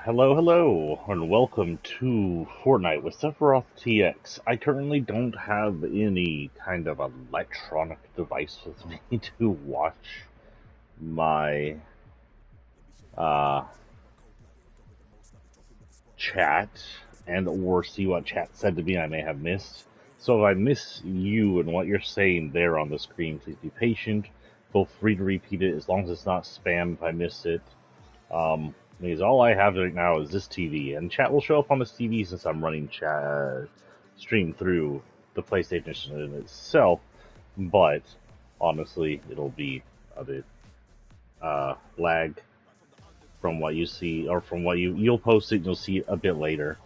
Hello, and welcome to Fortnite with Sephiroth TX. I currently don't have any kind of electronic device with me to watch my uh, chat and or see what chat said to me I may have missed. So if I miss you and what you're saying there on the screen, please be patient. Feel free to repeat it as long as it's not spam if I miss it. Because all I have right now is this TV, and chat will show up on this TV since I'm running chat stream through the PlayStation in itself. But honestly, it'll be a bit lag from what you see, or from what you'll post it, and you'll see it a bit later.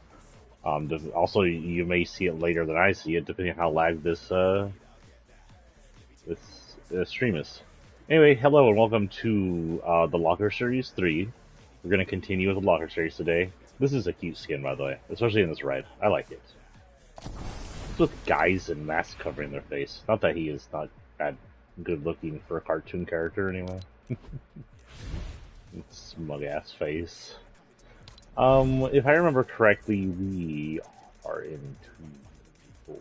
Also, you may see it later than I see it, depending on how lagged this stream is. Anyway, hello and welcome to the Locker Series 3. We're going to continue with the Locker Series today. This is a cute skin, by the way, especially in this red. I like it. It's with guys in masks covering their face. Not that he is not that good looking for a cartoon character, anyway. Smug ass face. If I remember correctly, we are in 4.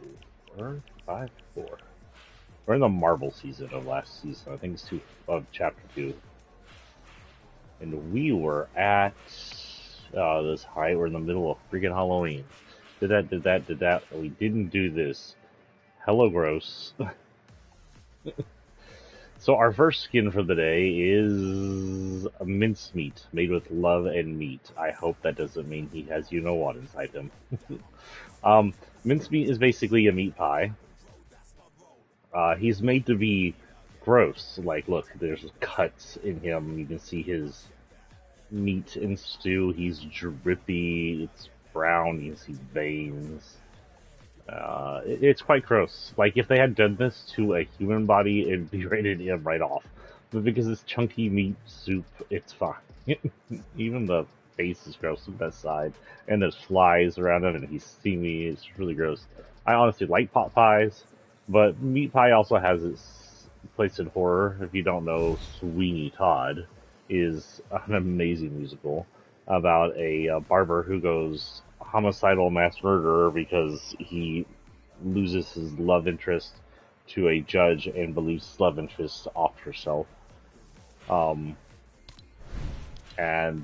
We're in the Marvel season of last season. I think it's chapter 2. And we were at this height. We're in the middle of freaking Halloween. Did that. We didn't do this. Hello, gross. So our first skin for the day is a mincemeat made with love and meat. I hope that doesn't mean he has you know what inside him. Mincemeat is basically a meat pie. He's made to be gross. Like, look, there's cuts in him. You can see his meat and stew. He's drippy. It's brown. You can see veins. It's quite gross. Like, if they had done this to a human body, it'd be rated M right off. But because it's chunky meat soup, it's fine. Even the face is gross on that side. And there's flies around him, and he's steamy. It's really gross. I honestly like pot pies, but meat pie also has its place in horror. If you don't know, Sweeney Todd is an amazing musical about a barber who goes homicidal mass murderer because he loses his love interest to a judge and believes his love interest off herself. And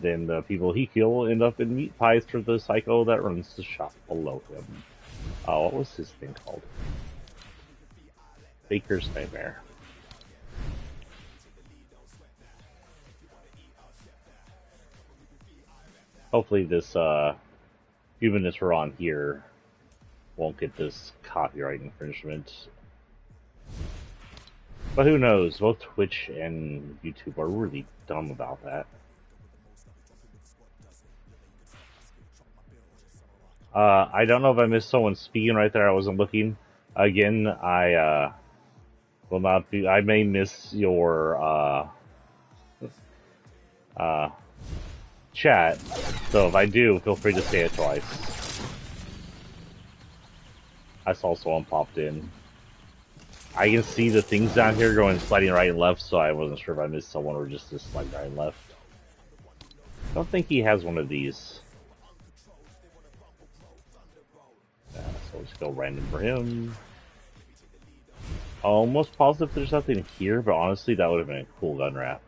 then the people he kills end up in meat pies for the psycho that runs the shop below him. What was his thing called? Baker's Nightmare. Hopefully this few minutes we're on here won't get this copyright infringement. But who knows? Both Twitch and YouTube are really dumb about that. I don't know if I missed someone speaking right there. I wasn't looking. Again, I will not be. I may miss your chat. So if I do, feel free to say it twice. I saw someone popped in. I can see the things down here going sliding right and left, so I wasn't sure if I missed someone or just slide right and left. I don't think he has one of these. Yeah, so let's go random for him. Almost positive there's nothing here, but honestly, that would have been a cool gun wrap.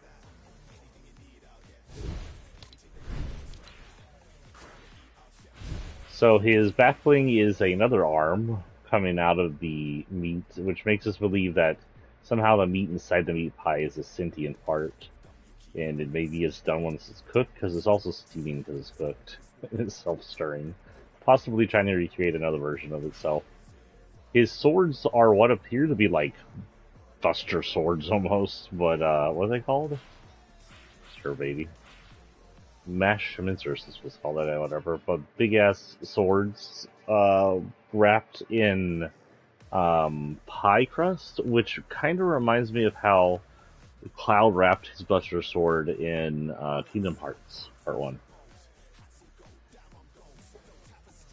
So his back bling is another arm coming out of the meat, which makes us believe that somehow the meat inside the meat pie is a sentient part. And it maybe is done once it's cooked, because it's also steaming because it's cooked. It's self-stirring. Possibly trying to recreate another version of itself. His swords are what appear to be like Buster swords almost, but what are they called? Sure, baby. Mash mincers, this was called that, whatever. But big ass swords, wrapped in pie crust, which kind of reminds me of how Cloud wrapped his Buster sword in Kingdom Hearts Part 1.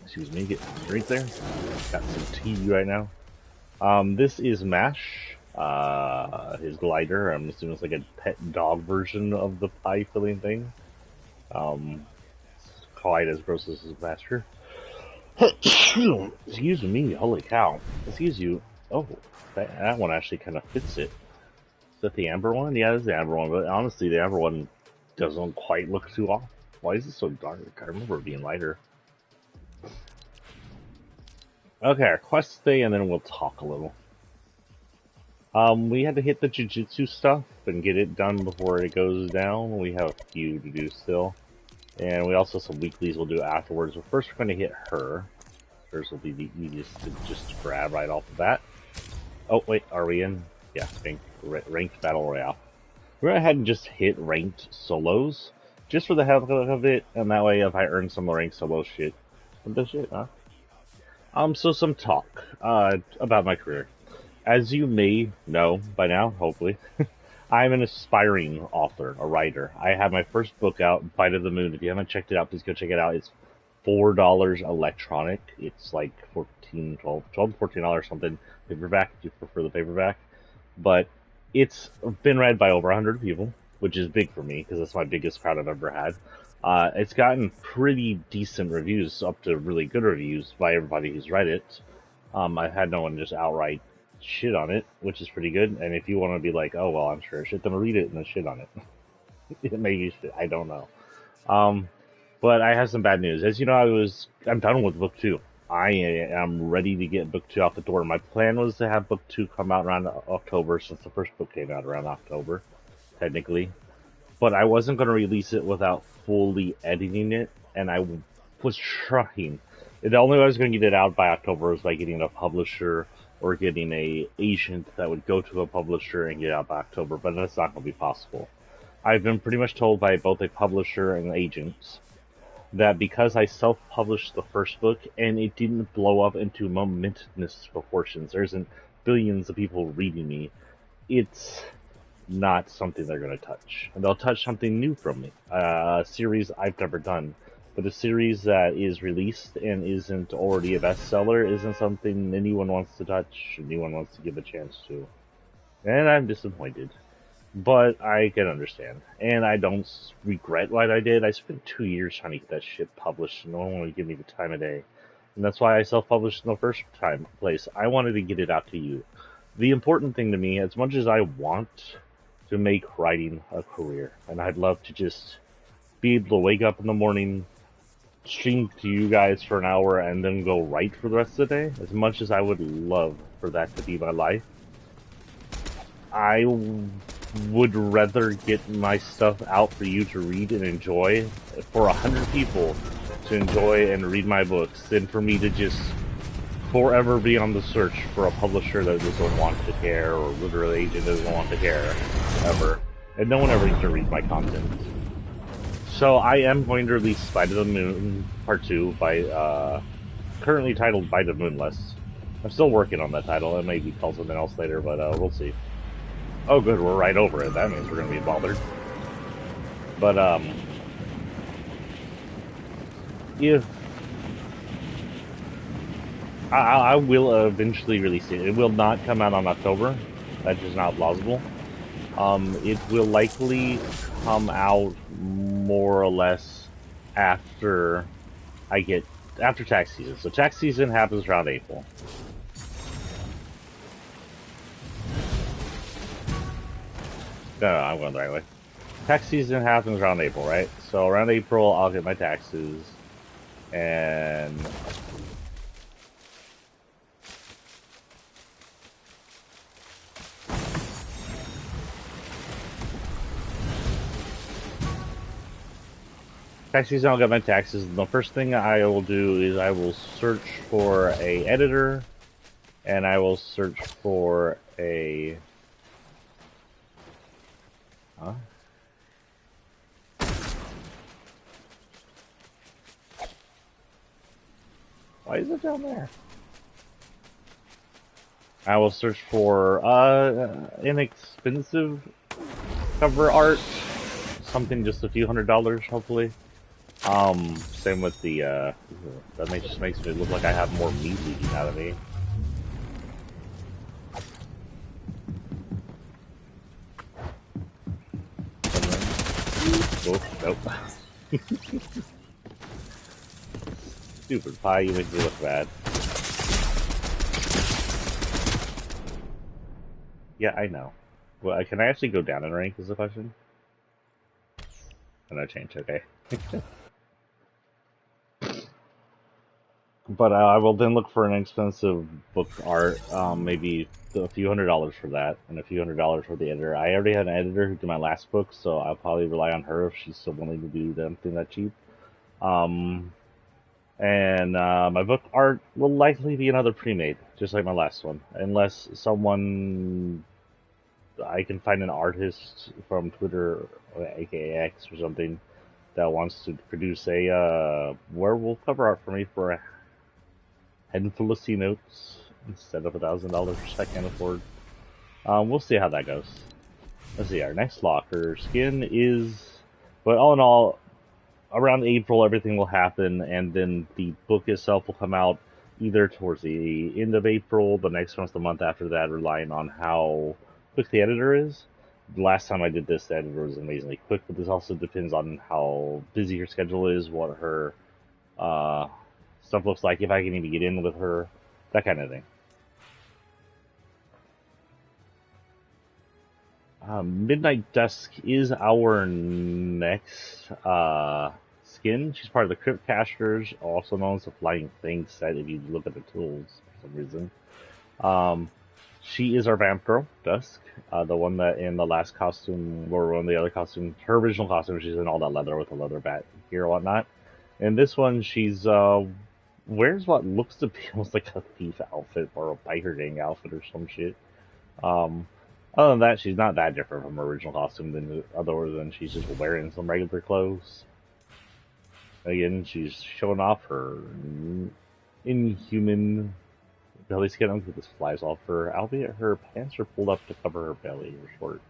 Excuse me, get some drink there. Got some tea right now. This is Mash, his glider. I'm assuming it's like a pet dog version of the pie filling thing. quite as gross as his master. Excuse me, holy cow. Excuse you. Oh, that one actually kind of fits it. Is that the amber one? Yeah, it's the amber one, but honestly, the amber one doesn't quite look too off. Why is it so dark? I remember it being lighter. Okay, our quest day, and then we'll talk a little. We had to hit the jujitsu stuff and get it done before it goes down. We have a few to do still. And we also have some weeklies we'll do afterwards. But first we're going to hit her. Hers will be the easiest to just grab right off the bat. Oh, wait, are we in? Yeah, ranked Battle Royale. We're going to go ahead and just hit ranked solos. Just for the heck of it. And that way if I earn some ranked solo shit. What the shit, huh? So some talk about my career. As you may know by now, hopefully, I'm an aspiring author, a writer. I have my first book out, Bite of the Moon. If you haven't checked it out, please go check it out. It's $4 electronic. It's like $12 to $14 something paperback if you prefer the paperback. But it's been read by over 100 people, which is big for me because that's my biggest crowd I've ever had. It's gotten pretty decent reviews, up to really good reviews by everybody who's read it. I've had no one just outright shit on it, which is pretty good. And if you want to be like, oh well, I'm sure shit, then read it and then shit on it. Maybe I don't know. But I have some bad news. As you know, I'm done with book 2. I am ready to get book 2 out the door. My plan was to have book 2 come out around October, since the first book came out around October, technically. But I wasn't going to release it without fully editing it, and I was trying. The only way I was going to get it out by October was by getting a publisher or getting a agent that would go to a publisher and get it out by October, but that's not going to be possible. I've been pretty much told by both a publisher and agents that because I self-published the first book and it didn't blow up into momentous proportions, there isn't billions of people reading me, it's not something they're going to touch. And they'll touch something new from me. A series I've never done. But a series that is released and isn't already a bestseller isn't something anyone wants to touch, anyone wants to give a chance to. And I'm disappointed. But I can understand. And I don't regret what I did. I spent 2 years trying to get that shit published, and no one would give me the time of day. And that's why I self-published in the first place. I wanted to get it out to you. The important thing to me, as much as I want to make writing a career, and I'd love to just be able to wake up in the morning, stream to you guys for an hour, and then go write for the rest of the day, as much as I would love for that to be my life, I would rather get my stuff out for you to read and enjoy, for 100 people to enjoy and read my books, than for me to just forever be on the search for a publisher that doesn't want to care, or literally agent that doesn't want to care, ever. And no one ever needs to read my content. So I am going to release Bite of the Moon Part 2 by, currently titled Bite of Moonless. I'm still working on that title. It may be called something else later, but we'll see. Oh good, we're right over it. That means we're going to be bothered. But, if I will eventually release it. It will not come out on October. That's just not plausible. It will likely come out more or less after after tax season. So tax season happens around April. No, I'm going the right way. Tax season happens around April, right? So around April, I'll get my taxes, and tax season, I'll get my taxes. And the first thing I will do is I will search for a editor, and I will search for a why is it down there? I will search for inexpensive cover art, something just a few $100s, hopefully. Same with the that just makes me look like I have more meat leaking out of me. Oh, nope. Stupid pie, you make me look bad. Yeah, I know. Well, can I actually go down in rank is the question? And I change, okay. But I will then look for an expensive book art, maybe a few $100s for that, and a few $100s for the editor. I already had an editor who did my last book, so I'll probably rely on her if she's still willing to do something that cheap. And my book art will likely be another pre-made, just like my last one, unless I can find an artist from Twitter, aka X or something, that wants to produce a werewolf cover art for me for a handful of C notes instead of $1,000, which I can't afford. We'll see how that goes. Let's see, our next locker skin is, but all in all, around April everything will happen, and then the book itself will come out either towards the end of April, the next month, the month after that, relying on how quick the editor is. The last time I did this, the editor was amazingly quick, but this also depends on how busy her schedule is, what her stuff looks like, if I can even get in with her, that kind of thing. Midnight Dusk is our next skin. She's part of the Crypt Casters, also known as the Flying Thing set if you look at the tools for some reason. She is our vamp girl, Dusk, the one that in the last costume, or one of the other costumes, her original costume, she's in all that leather with a leather bat gear and whatnot. In this one, she's wears what looks to be almost like a thief outfit or a biker gang outfit or some shit. Other than that, she's not that different from her original costume other than she's just wearing some regular clothes. Again, she's showing off her inhuman belly skin. I don't think this flies off her, albeit her pants are pulled up to cover her belly or short.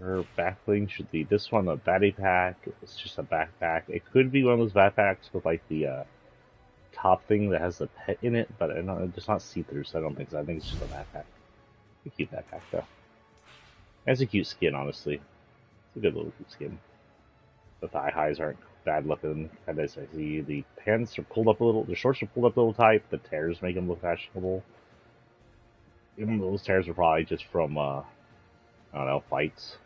Her backbling should be this one, a baddie pack. It's just a backpack. It could be one of those backpacks with like the top thing that has the pet in it, but it's not see-through, so I don't think so. I think it's just a backpack. A cute backpack, though. It's a cute skin, honestly. It's a good little cute skin. The thigh highs aren't bad looking. And as I see, the pants are pulled up a little. The shorts are pulled up a little tight. The tears make them look fashionable. Even those tears are probably just from, I don't know, fights.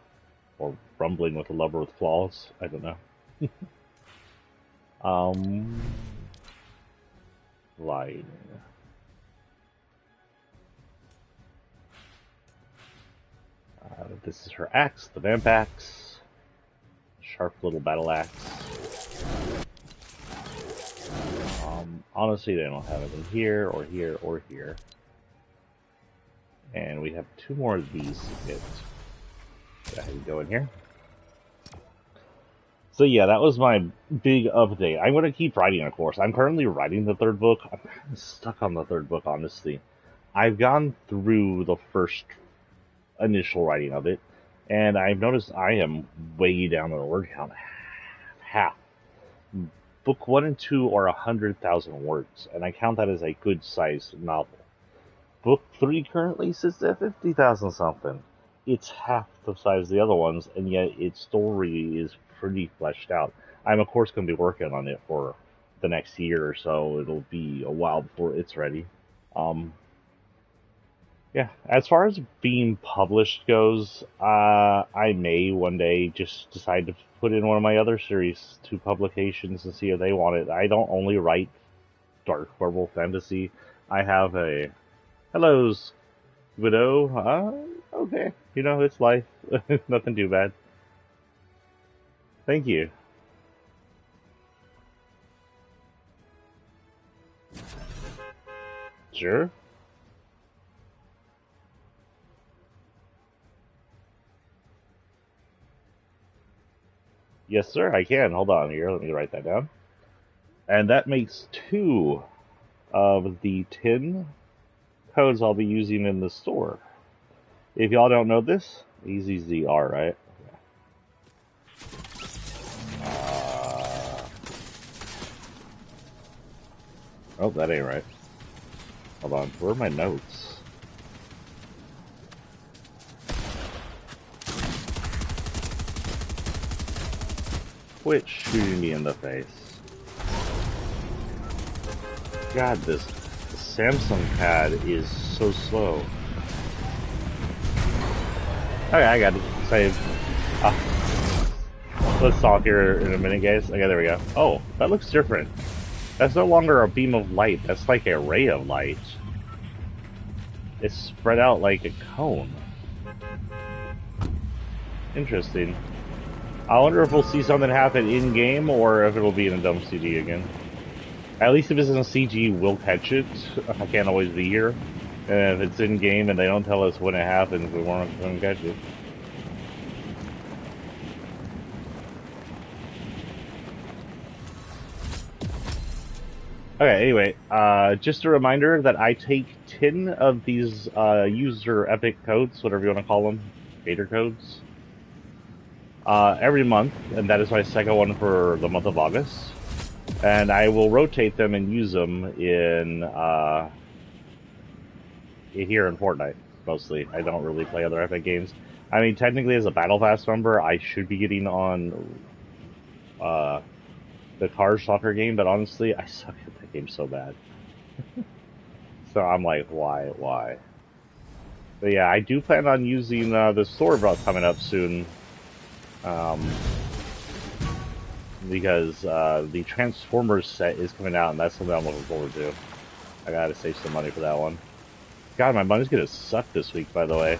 Or rumbling with a lover with flaws. I don't know. Line. This is her axe, the vamp axe. Sharp little battle axe. Honestly, they don't have it in here, or here, or here. And we have two more of these to get. Go ahead and go in here. So yeah, that was my big update. I'm going to keep writing, of course. I'm currently writing the third book. I'm kind of stuck on the third book, honestly. I've gone through the first initial writing of it, and I've noticed I am way down on the word count. Half. Book 1 and 2 are 100,000 words, and I count that as a good-sized novel. Book 3 currently sits at 50,000 something. It's half the size of the other ones, and yet its story is pretty fleshed out. I'm, of course, going to be working on it for the next year or so. It'll be a while before it's ready. Yeah, as far as being published goes, I may one day just decide to put in one of my other series to publications and see if they want it. I don't only write dark werewolf fantasy. I have a... Hello, Widow. Okay. You know, it's life. Nothing too bad. Thank you. Sure. Yes, sir, I can. Hold on here. Let me write that down. And that makes 2 of the 10 codes I'll be using in the store. If y'all don't know this, easy ZR, right? Oh, that ain't right. Hold on, where are my notes? quit shooting me in the face. God, this Samsung pad is so slow. Okay, I got it. Saved. Let's talk here in a minute, guys. Okay, there we go. Oh, that looks different. That's no longer a beam of light. That's like a ray of light. It's spread out like a cone. Interesting. I wonder if we'll see something happen in-game, or if it'll be in a dumb CD again. At least if it's in a CG, we'll catch it. I can't always be here. And if it's in-game and they don't tell us when it happens, we won't catch it. Okay, anyway, just a reminder that I take 10 of these user epic codes, whatever you want to call them, gator codes, every month, and that is my second one for the month of August. And I will rotate them and use them in here in Fortnite, mostly. I don't really play other epic games. I mean, technically as a Battle Pass member, I should be getting on the Cars Soccer game, but honestly, I suck at that game so bad. So I'm like, why? But yeah, I do plan on using the sword belt coming up soon. Because the Transformers set is coming out, and that's something I'm looking forward to. I gotta save some money for that one. God, my money's gonna suck this week, by the way.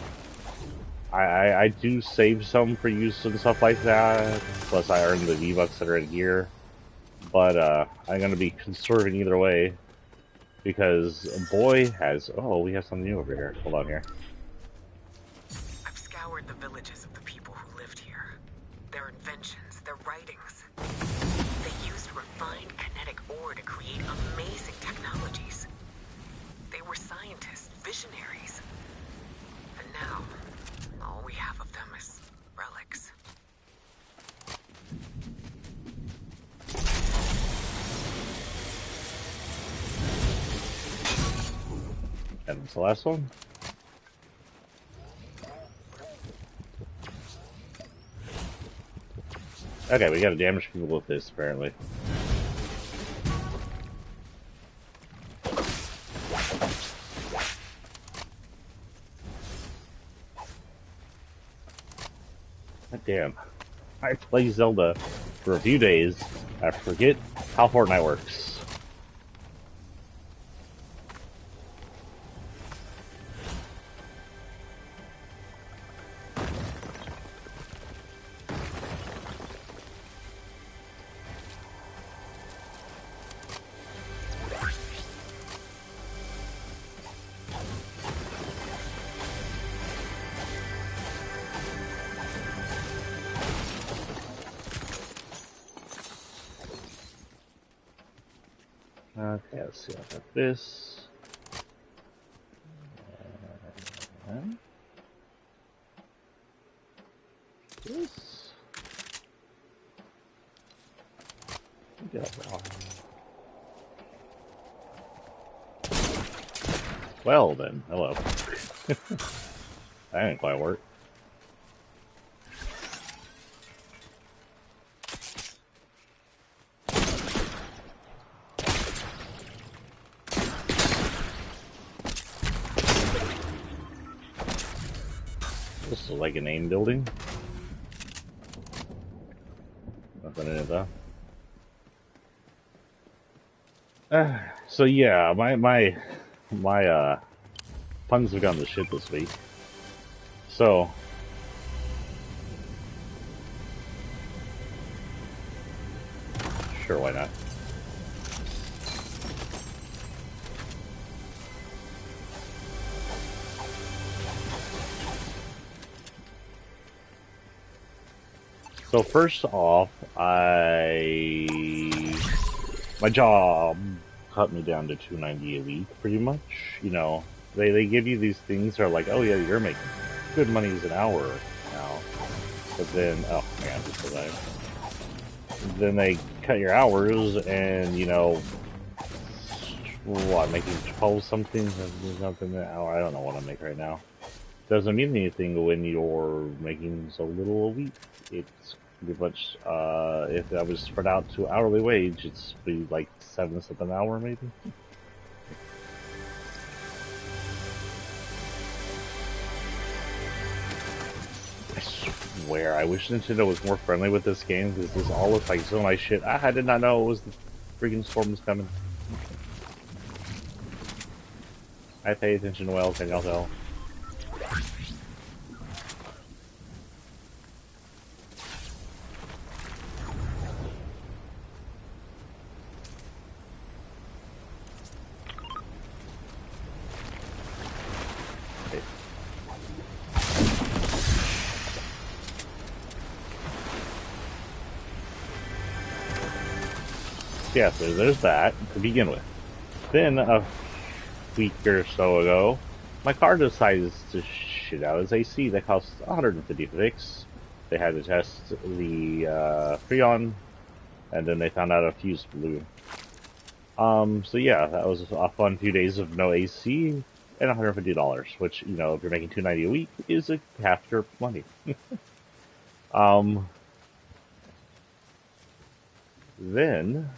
I do save some for use and stuff like that, plus I earn the V-Bucks that are in here. But I'm gonna be conserving either way, because boy has... Oh, we have something new over here. Hold on here. I've scoured the villages of the people who lived here. Their inventions, their writings. They used refined kinetic ore to create amazing technologies. They were scientists, visionaries. And now, all we have of them is relics. And it's the last one. Okay, we gotta damage people with this, apparently. God damn. I play Zelda for a few days. I forget how Fortnite works. Okay, let's see. I got this. And this. Well then, hello. That didn't quite work. This is like an AIM building. Nothing in it though. So yeah, my puns have gone to shit this week. So sure, why not? So first off, my job cut me down to $2.90 a week, pretty much. You know, they give you these things that are like, oh yeah, you're making good money as an hour now, but then then they cut your hours, and you know, what, making 12 something an hour? I don't know what I make right now. Doesn't mean anything when you're making so little a week. It's Pretty much, if I was spread out to hourly wage, it's be like 7 cents an hour, maybe. I swear, I wish Nintendo was more friendly with this game, because this all looks like so much shit. I did not know it was the freaking storm was coming. I pay attention well, can y'all tell? Yeah, so there's that to begin with. Then a week or so ago, my car decides to shit out its AC that costs 150 to fix. They had to test the Freon, and then they found out a fuse blew. So yeah, that was a fun few days of no AC and $150, which, you know, if you're making $290 a week, is a half your money. um, then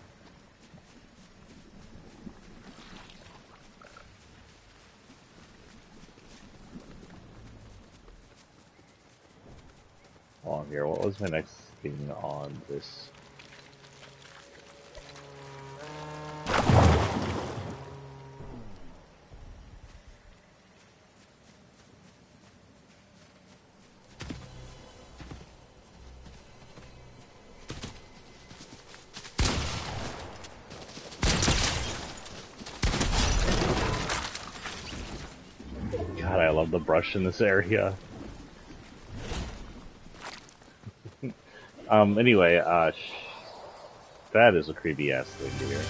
on here, what was my next thing on this? God, I love the brush in this area. Anyway, that is a creepy ass thing here.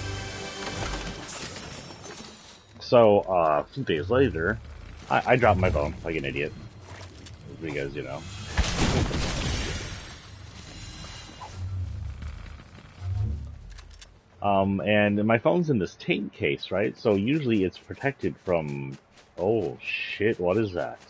So, a few days later, I dropped my phone like an idiot. Because, you know. And my phone's in this tank case, right? So usually it's protected from... Oh, shit, what is that?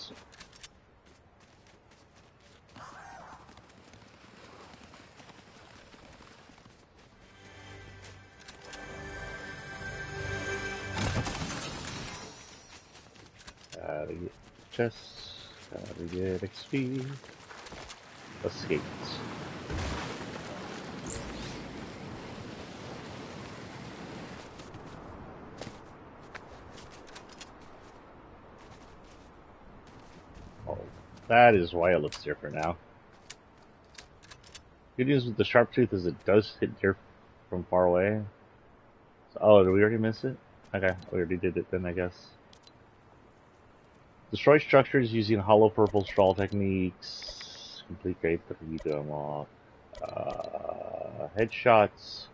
Gotta get chests, gotta get XP. Escaped. Oh, that is why it looks different now. Good news with the sharp tooth is it does hit deer from far away. So, oh, did we already miss it? Okay, we already did it then, I guess. Destroy structures using hollow purple straw techniques. Complete grade 3 to unlock. Headshots.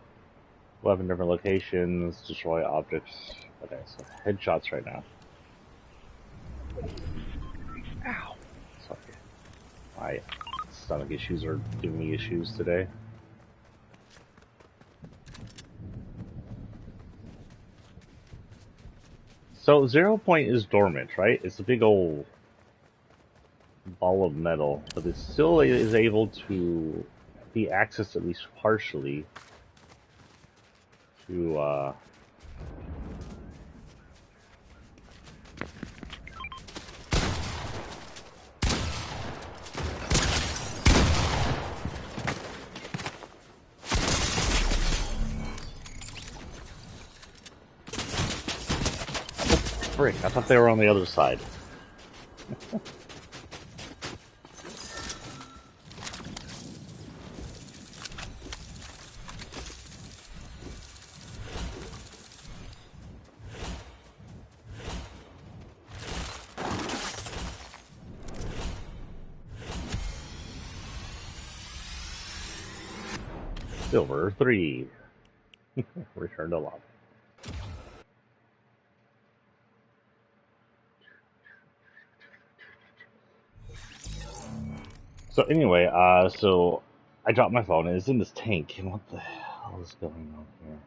11 different locations. Destroy objects. Okay, so headshots right now. Ow. Sorry. My stomach issues are giving me issues today. So 0 point is dormant, right? It's a big old ball of metal, but it still is able to be accessed at least partially to frick, I thought they were on the other side. Silver 3. Return to lobby. So anyway, so I dropped my phone and it's in this tank, and what the hell is going on here?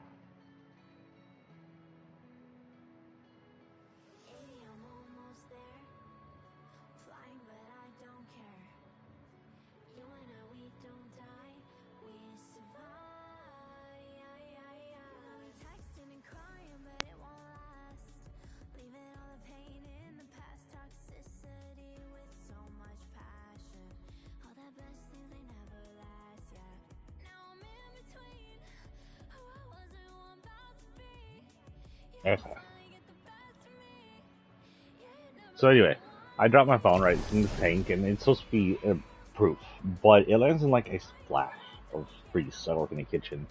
Okay. So anyway, I dropped my phone right in the tank, and it's supposed to be proof, but it lands in like a splash of freeze. I work in the kitchen,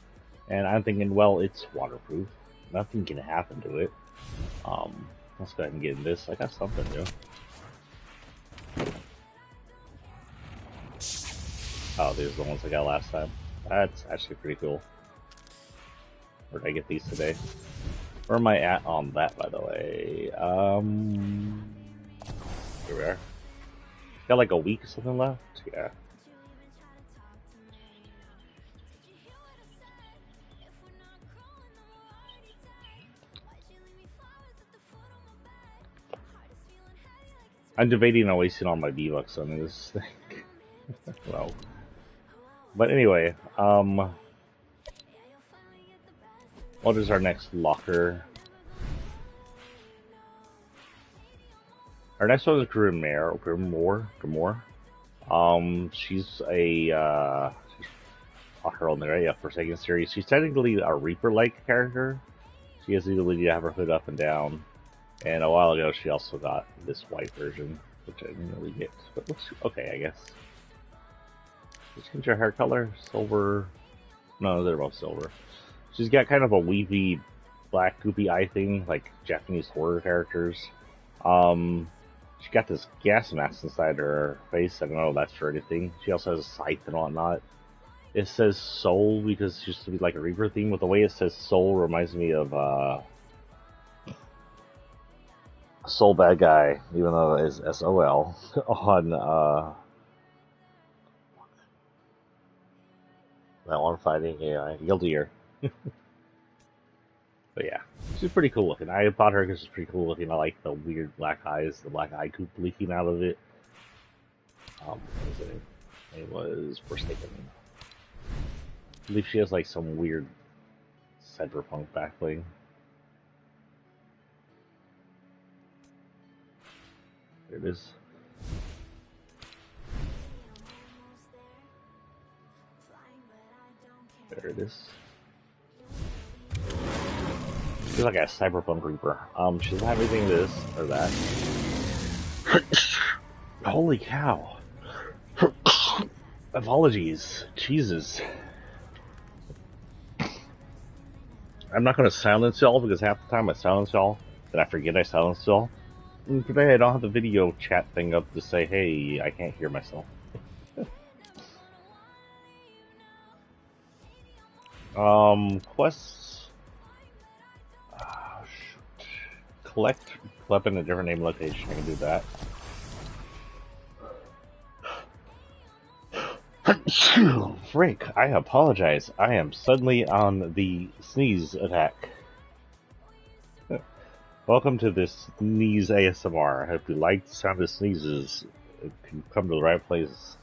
and I'm thinking, well, it's waterproof. Nothing can happen to it. Let's go ahead and get in this. I got something new. Oh, these are the ones I got last time. That's actually pretty cool. Where did I get these today? Where am I at on that, by the way? Here we are. Got like a week or something left? Yeah. I'm debating on wasting all my V-Bucks on this thing. Well. But anyway, what is our next locker? Our next one is Grimoire. She's a her on there, yeah, Forsaken series. She's technically a Reaper-like character. She has the ability to have her hood up and down. And a while ago, she also got this white version, which I didn't really get, but looks okay, I guess. Just change her hair color, silver. No, they're both silver. She's got kind of a weavy, black, goopy eye thing, like Japanese horror characters. She got this gas mask inside her face. I don't know if that's for anything. She also has a scythe and whatnot. It says soul because she used to be like a Reaper theme, but the way it says soul reminds me of Soul Bad Guy, even though it is SOL, on that one fighting AI, Guilty Gear. But yeah, she's pretty cool looking. I bought her because she's pretty cool looking. I like the weird black eyes, the black eye coop leaking out of it. What was it? It was Forsaken. I believe she has like some weird cyberpunk backbling. There it is. There it is. She's like a cyberpunk reaper. She doesn't have anything this or that. Holy cow. Apologies. Jesus. I'm not going to silence y'all because half the time I silence y'all, then I forget I silence y'all. And today I don't have the video chat thing up to say, hey, I can't hear myself. Quests. Shoot. Collect weapon in a different name location. I can do that. Frick, I apologize. I am suddenly on the sneeze attack. Welcome to this sneeze ASMR. If you like the sound of sneezes, you come to the right place.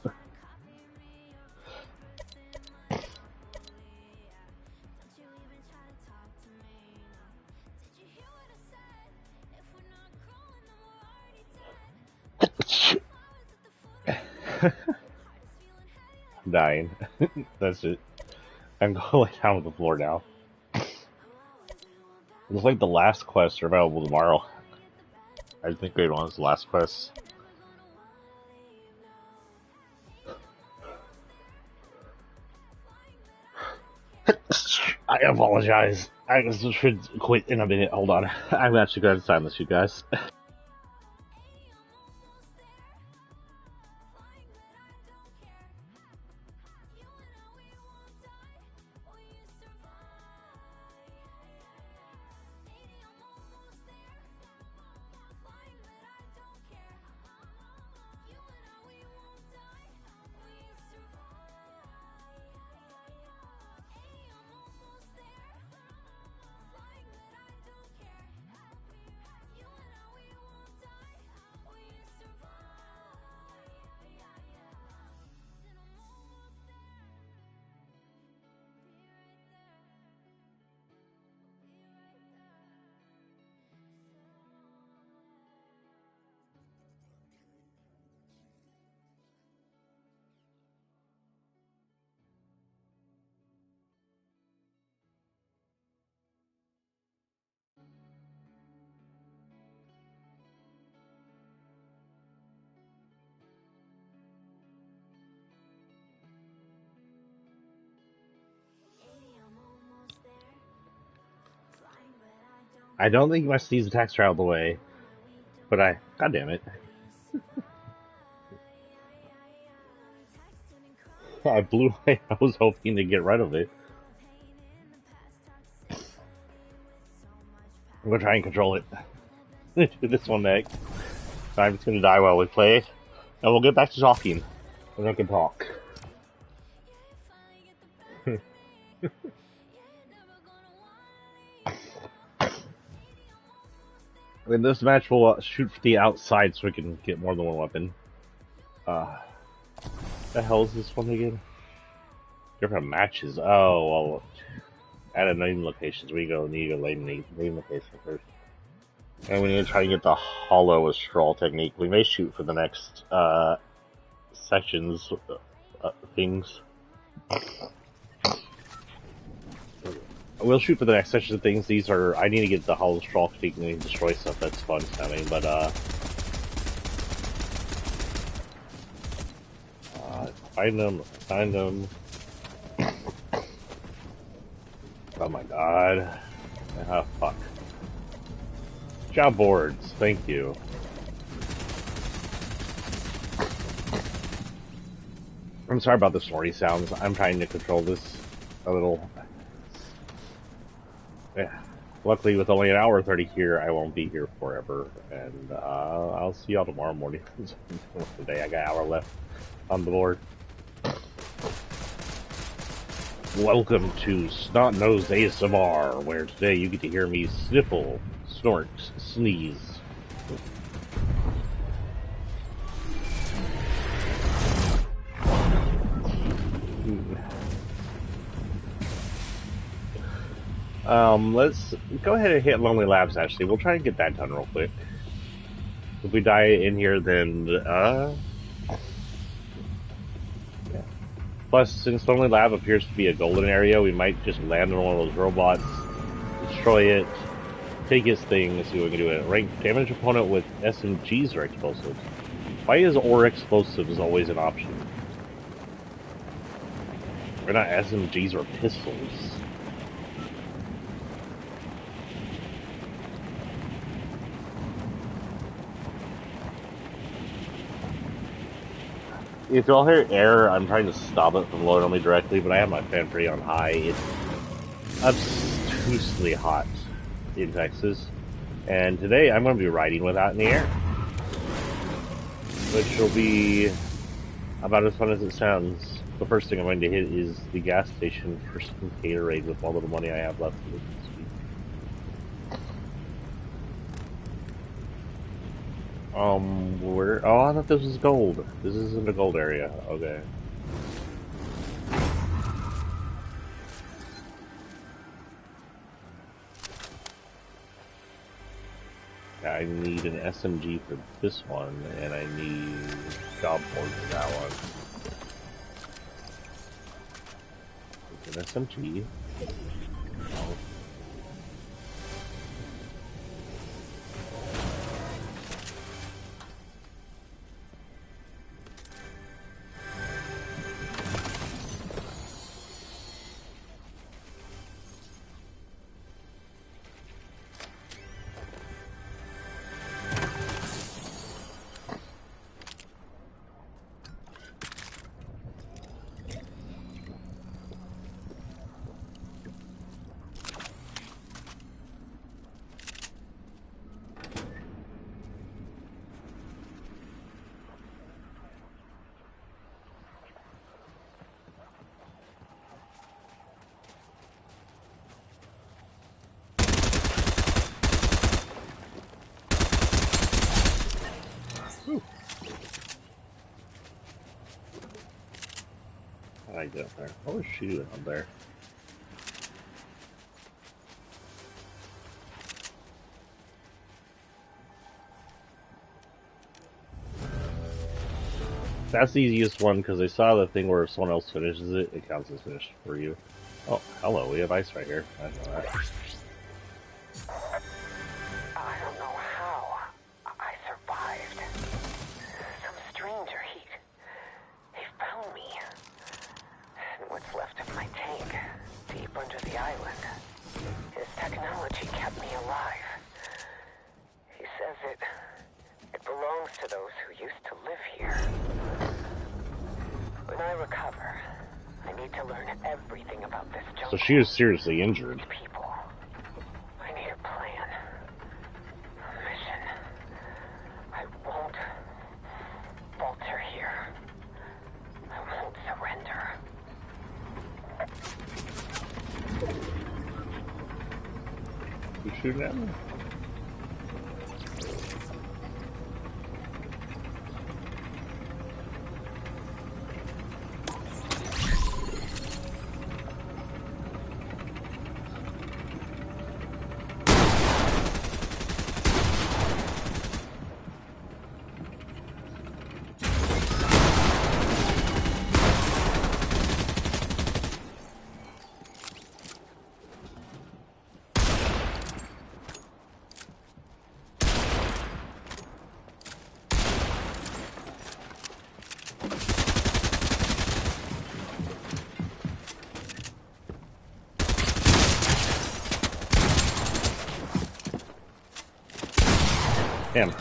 I'm dying. That's it. I'm going to lay down on the floor now. It's like the last quests are available tomorrow. I think grade 1 is the last quest. I apologize. I should quit in a minute. Hold on. I'm actually going to silence you guys. I don't think my these attacks are out of the way, but God damn it. I blew away. I was hoping to get rid of it. I'm gonna try and control it. Do this one next. I'm just gonna die while we play, and we'll get back to talking. And I can talk. In this match, we'll shoot for the outside so we can get more than one weapon. The hell is this one again? Different matches. Oh, well, add a name locations. We go need a name location first. And we need to try to get the hollow straw technique. We may shoot for the next sections things. We'll shoot for the next section of things. These are I need to get the hollow straw technique and destroy stuff. That's fun sounding, but find them. Oh my god. Ah, fuck. Job boards, thank you. I'm sorry about the snorty sounds. I'm trying to control this a little. Yeah. Luckily, with only an hour 30 here, I won't be here forever. And I'll see y'all tomorrow morning. Today, I got an hour left on the board. Welcome to Snot-Nosed ASMR, where today you get to hear me sniffle, snort, sneeze. Let's go ahead and hit Lonely Labs, actually. We'll try and get that done real quick. If we die in here, then, yeah. Plus, since Lonely Lab appears to be a golden area, we might just land on one of those robots, destroy it, take his thing, and see what we can do with it. Rank damage opponent with SMGs or explosives. Why is or explosives always an option? Why not SMGs or pistols? If y'all hear air, I'm trying to stop it from blowing on me directly, but I have my fan pretty on high. It's obtusely hot in Texas. And today I'm going to be riding without in the air. Which will be about as fun as it sounds. The first thing I'm going to hit is the gas station for some Gatorade with all the money I have left for this week. Where? Oh, I thought this was gold. This isn't a gold area. Okay. I need an SMG for this one, and I need job board for that one. An SMG. Oh. I get up there. What was she doing up there? That's the easiest one because I saw the thing where someone else finishes it, it counts as finished for you. Oh, hello, we have ice right here. I know that. I don't know how I survived. Some stranger, he found me. And what's left of my tank, deep under the island. His technology kept me alive. it belongs to those who used to live here. When I recover, I need to learn everything about this jungle. So she is seriously injured. People. I need a plan. A mission. I won't falter here. I won't surrender. You shooting at me? Him.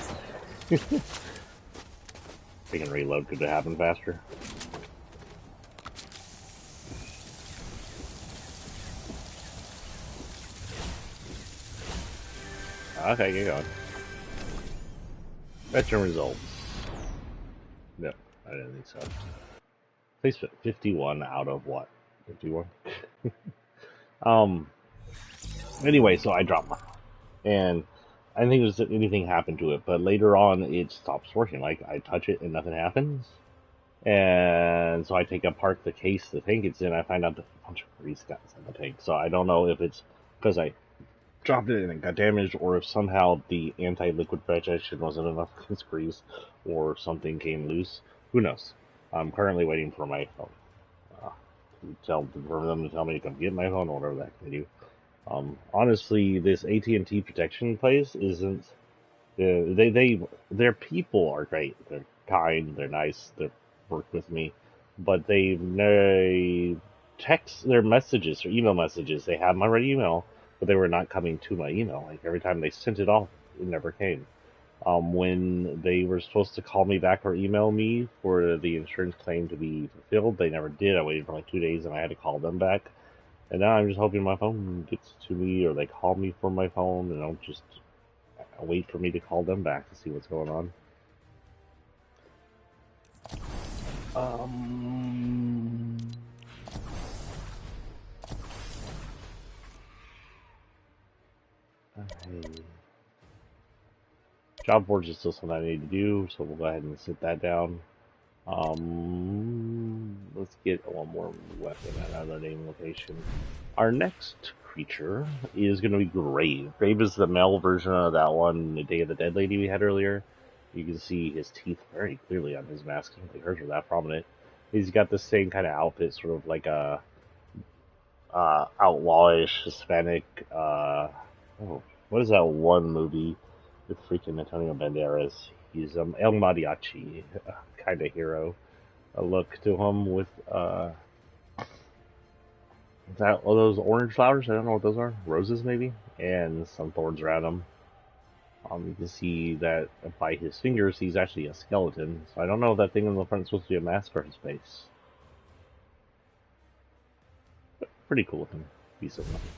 They can reload. Could it happen faster? Okay, get going. Veteran results. No, I didn't think so. Place 51 out of what? 51? Anyway, so I dropped mine. And I don't think there's anything happened to it, but later on it stops working. Like, I touch it and nothing happens. And so I take apart the case the tank it's in, I find out that a bunch of grease got inside the tank. So I don't know if it's because I dropped it and it got damaged, or if somehow the anti-liquid protection wasn't enough against grease, or something came loose. Who knows? I'm currently waiting for my phone. For them to tell me to come get my phone, or whatever that they do. Honestly, this AT&T protection place isn't. Their people are great. They're kind. They're nice. They work with me, but they text their messages or email messages. They have my right email, but they were not coming to my email. Like, every time they sent it off, it never came. When they were supposed to call me back or email me for the insurance claim to be fulfilled, they never did. I waited for like 2 days and I had to call them back. And now I'm just hoping my phone gets to me, or they call me from my phone, and I'll just wait for me to call them back to see what's going on. Okay. Job boards is still something I need to do, so we'll go ahead and sit that down. Let's get one more weapon at another name location. Our next creature is going to be Grave. Grave is the male version of that one, the Day of the Dead lady we had earlier. You can see his teeth very clearly on his mask. I don't think hers are that prominent. He's got the same kind of outfit, sort of like a outlawish Hispanic. What is that one movie with freaking Antonio Banderas? He's El Mariachi kind of hero. A look to him with is that all those orange flowers? I don't know what those are. Roses maybe, and some thorns around him. You can see that by his fingers, he's actually a skeleton. So I don't know if that thing in the front is supposed to be a mask for his face. But pretty cool looking piece of nothing.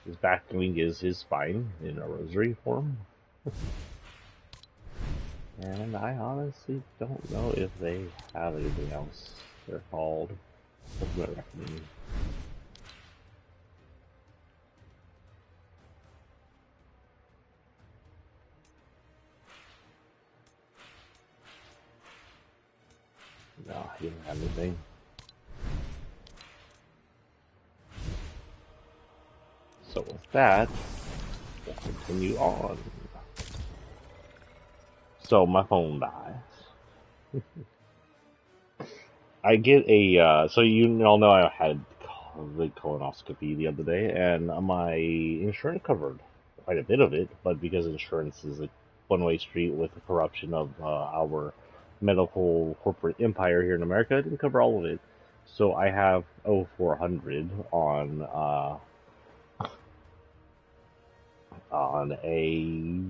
His back wing is his spine in a rosary form. And I honestly don't know if they have anything else. They're called. What do I recommend? No, he doesn't have anything. So with that, we'll continue on. So my phone dies. I get a, so you all know I had the colonoscopy the other day, and my insurance covered quite a bit of it, but because insurance is a one-way street with the corruption of our medical corporate empire here in America, it didn't cover all of it. So I have 400 on on a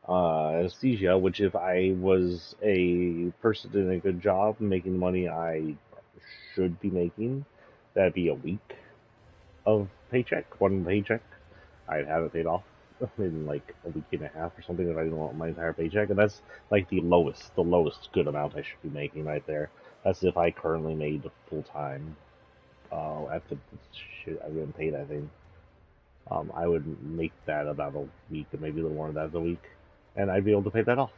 anesthesia, which if I was a person in a good job making the money I should be making, that'd be a week of paycheck, one paycheck. I'd have it paid off in like a week and a half or something if I didn't want my entire paycheck, and that's like the lowest good amount I should be making right there. That's if I currently made full time. At the shit I'm getting paid, I think. I would make that about a week, or maybe a little more than that a week, and I'd be able to pay that off.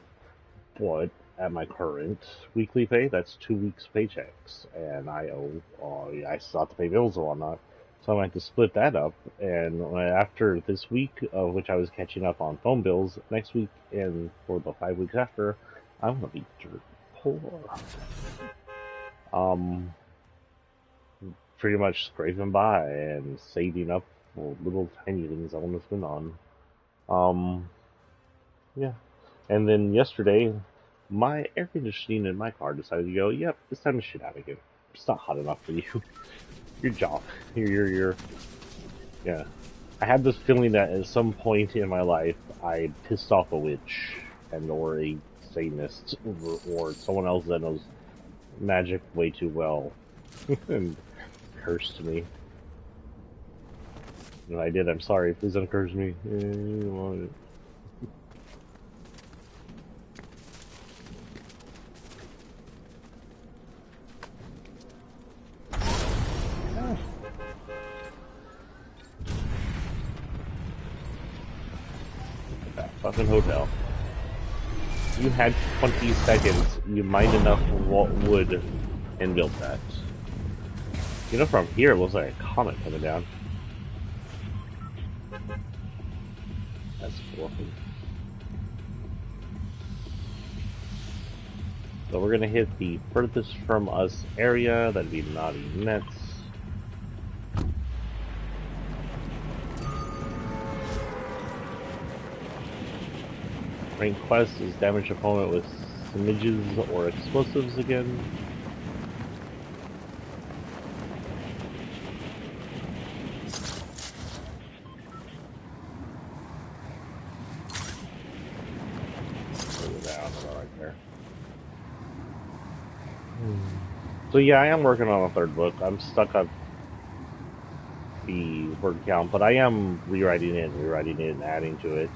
But at my current weekly pay, that's 2 weeks' paychecks, and I owe. I still have to pay bills and whatnot, so I'm going to split that up. And after this week, of which I was catching up on phone bills, next week and for the 5 weeks after, I'm going to be dirt poor. Pretty much scraping by and saving up for little tiny things I want to spend on. Yeah. And then yesterday, my air conditioning in my car decided to go, yep, it's time to shit out again. It's not hot enough for you. Your job. Yeah. I had this feeling that at some point in my life, I pissed off a witch and or a Satanist or someone else that knows magic way too well and cursed me. And I did. I'm sorry. Please don't curse me. You want it. That fucking hotel. You had 20 seconds. You mined enough wood and built that. You know, from here it looks like a comet coming down. That's fluffy. So we're gonna hit the furthest from us area. That'd be Naughty Nets. Rank quest is damage opponent with smidges or explosives again. Right there. So yeah, I am working on a third book. I'm stuck on the word count, but I am rewriting it and adding to it.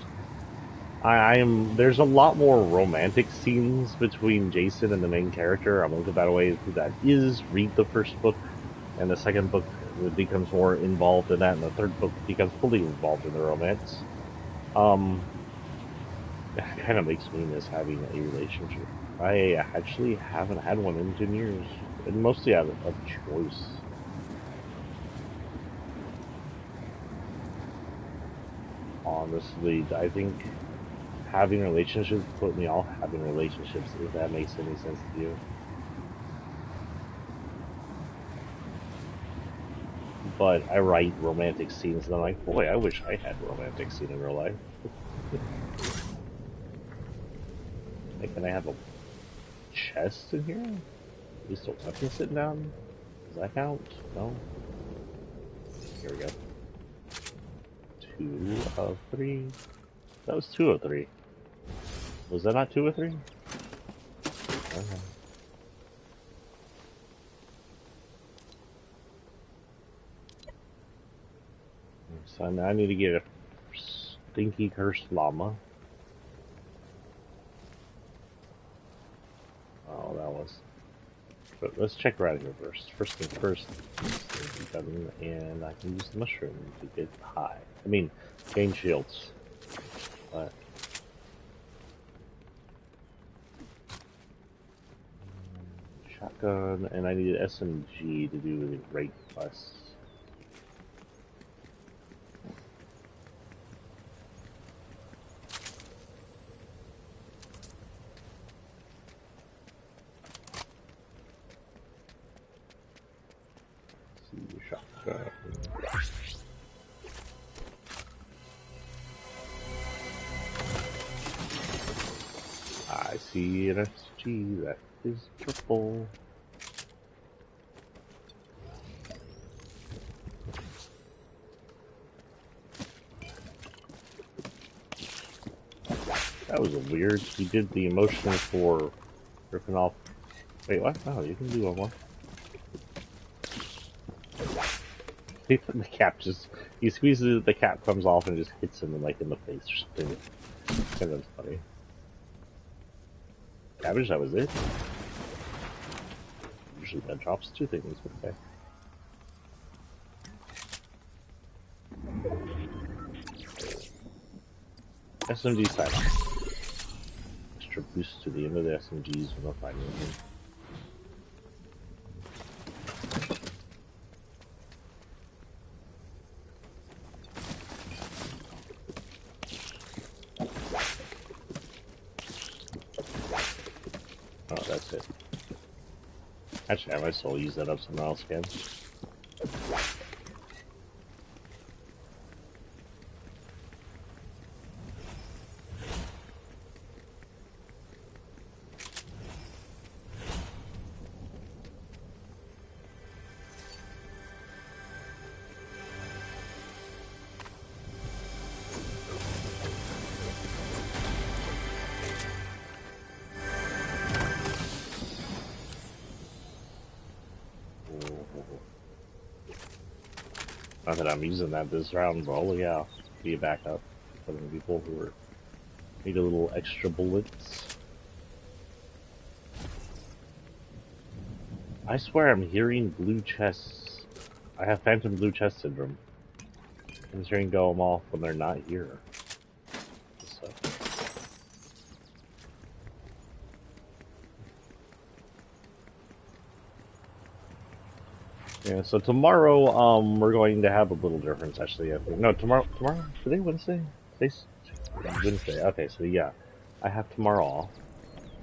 I am. There's a lot more romantic scenes between Jason and the main character. I'm looking that way. That is, read the first book, and the second book becomes more involved in that, and the third book becomes fully involved in the romance. It kind of makes me miss having a relationship. I actually haven't had one in 10 years, and mostly out of choice. Honestly, I think having relationships put me off having relationships, if that makes any sense to you. But I write romantic scenes, and I'm like, boy, I wish I had a romantic scene in real life. Hey, can I have a chest in here? At least a weapon sitting down? Does that count? No? Here we go. 2 of 3. That was 2 of 3. Was that not 2 of 3? Okay. So I need to get a stinky cursed llama. Oh, that was. But let's check right here first. First thing first. And I can use the mushroom to get high. I mean, gain shields. But shotgun, and I need an SMG to do the raid quests. Shotgun. I see an SG that is purple. That was weird. He did the emotion for ripping off. Wait, what? Oh, you can do one more. The cap just, he squeezes it, the cap comes off and just hits him like in the face or something. And that's funny. Cabbage, that was it. Usually that drops two things, but okay. SMG sidearm. Extra boost to the end of the SMGs when they're fighting them. Oh, that's it. Actually, I might as well use that up someone else can. Not that I'm using that this round, but oh yeah, be a backup for the people who need a little extra bullets. I swear I'm hearing blue chests. I have phantom blue chest syndrome. I'm just hearing go them off when they're not here. So. Yeah, so tomorrow, we're going to have a little difference, actually. No, tomorrow, today, Wednesday? Today's Wednesday, okay, so yeah. I have tomorrow off,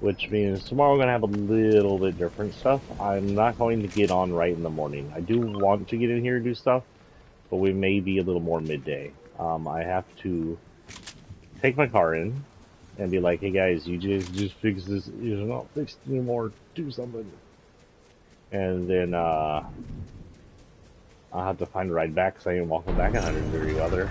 which means tomorrow we're going to have a little bit different stuff. I'm not going to get on right in the morning. I do want to get in here and do stuff, but we may be a little more midday. I have to take my car in and be like, hey guys, you just fix this, you're not fixed anymore, do something. And then, I'll have to find a ride back because I ain't walking back in 100-degree weather.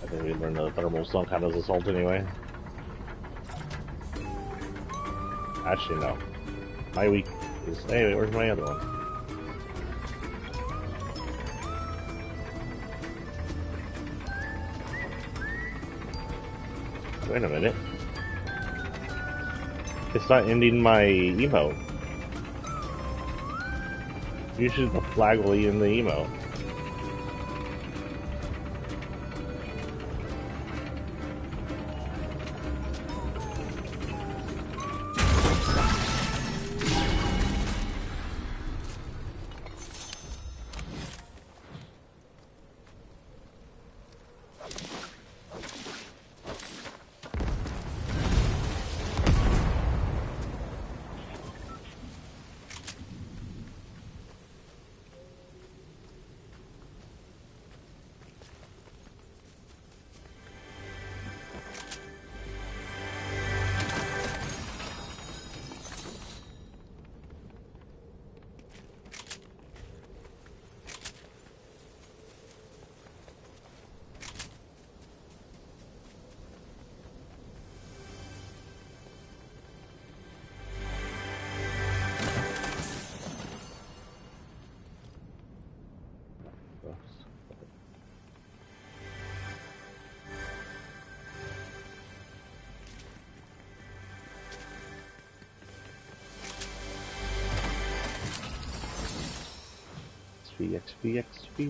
I think we learned the thermals don't count as assault anyway. Actually, no. My week is... Hey, where's my other one? Wait a minute. It's not ending my emote. Usually the flag will end the emote. XP.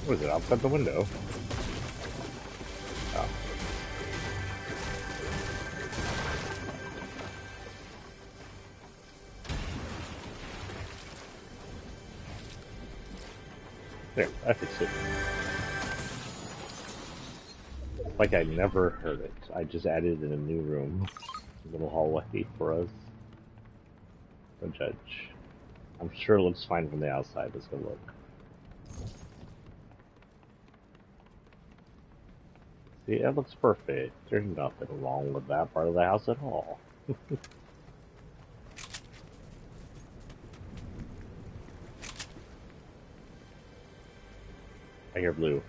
What is it, outside the window? Oh. There, I fixed it. Like I never heard it. I just added it in a new room. little hallway for us. Don't judge. I'm sure it looks fine from the outside. Let's go look. See, it looks perfect. There's nothing wrong with that part of the house at all. I hear blue.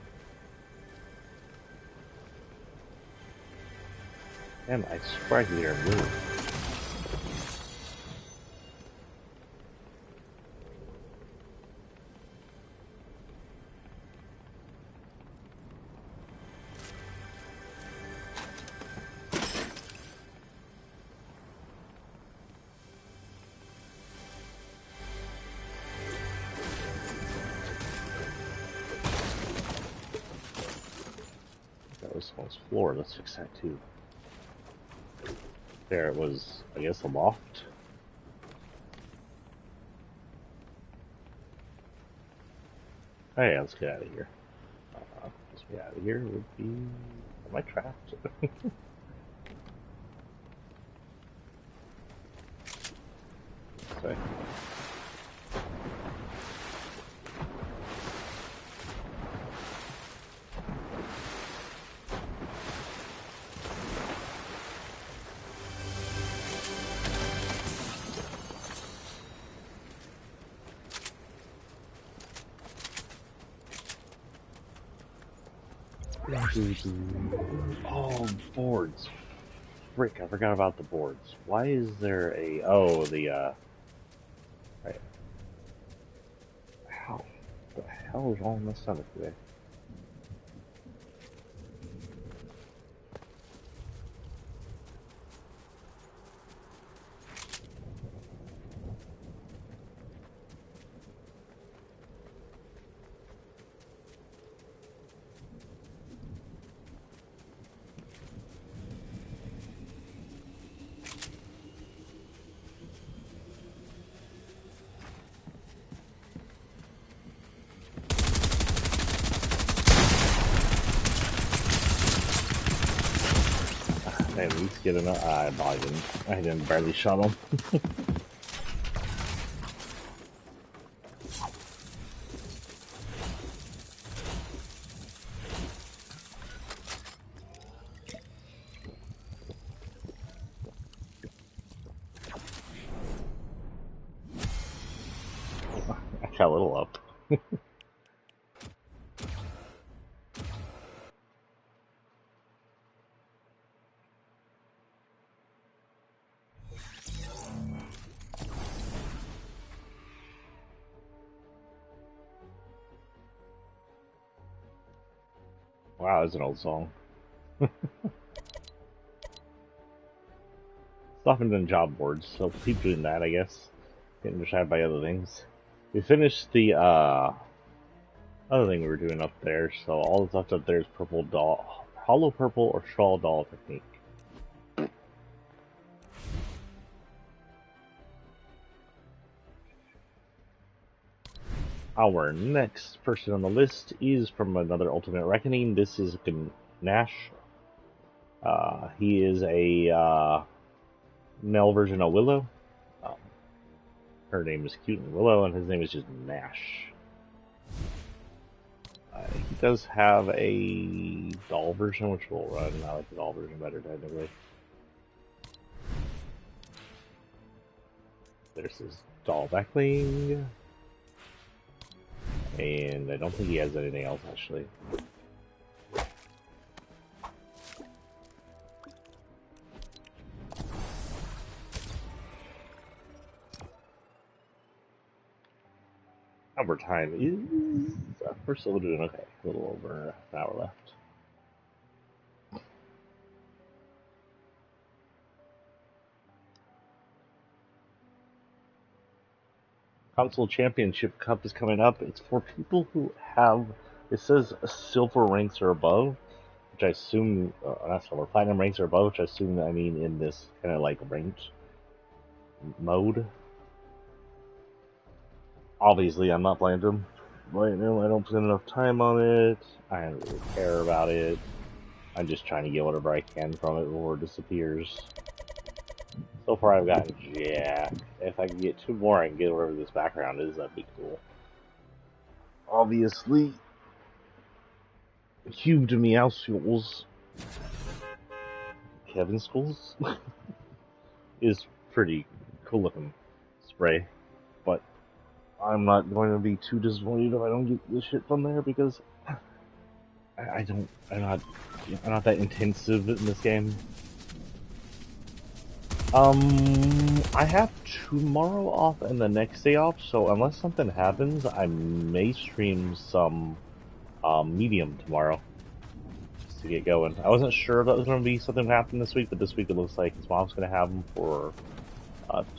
And I swear I hear blue. That was someone's floor. Let's fix that too. There it was, I guess, a loft. Oh yeah, let's get out of here. Let's get out of here would be... Am I trapped? Sorry. Oh, boards. Frick, I forgot about the boards. Why is there a... Oh, the, right. How the hell is all in my stomach today? I at least get enough. I didn't barely shot him. I got a little up. Wow, that's an old song. Often done job boards, so keep doing that, I guess. Getting distracted by other things. We finished the other thing we were doing up there, so all that's left up there is purple doll, hollow purple or straw doll technique. Our next person on the list is from another Ultimate Reckoning. This is Nash. He is a male version of Willow. Her name is Cute and Willow, and his name is just Nash. He does have a doll version, which will run. I like the doll version better, technically. There's his doll backbling. And I don't think he has anything else, actually. Our time is... we're still doing okay. A little over an hour left. Console Championship Cup is coming up. It's for people who have... It says silver ranks or above, which I assume... not silver, platinum ranks or above, which I assume I mean in this kind of like ranked mode. Obviously, I'm not playing them right now. I don't spend enough time on it. I don't really care about it. I'm just trying to get whatever I can from it before it disappears. So far I've gotten Jack. If I can get 2 more, I can get whatever this background is, that'd be cool. Obviously, Hugh to Meow Schools, Kevin Schools, is pretty cool looking spray, but I'm not going to be too disappointed if I don't get this shit from there because I'm not that intensive in this game. I have tomorrow off and the next day off, so unless something happens, I may stream some Medium tomorrow just to get going. I wasn't sure if that was going to be something happening this week, but this week it looks like his mom's going to have him for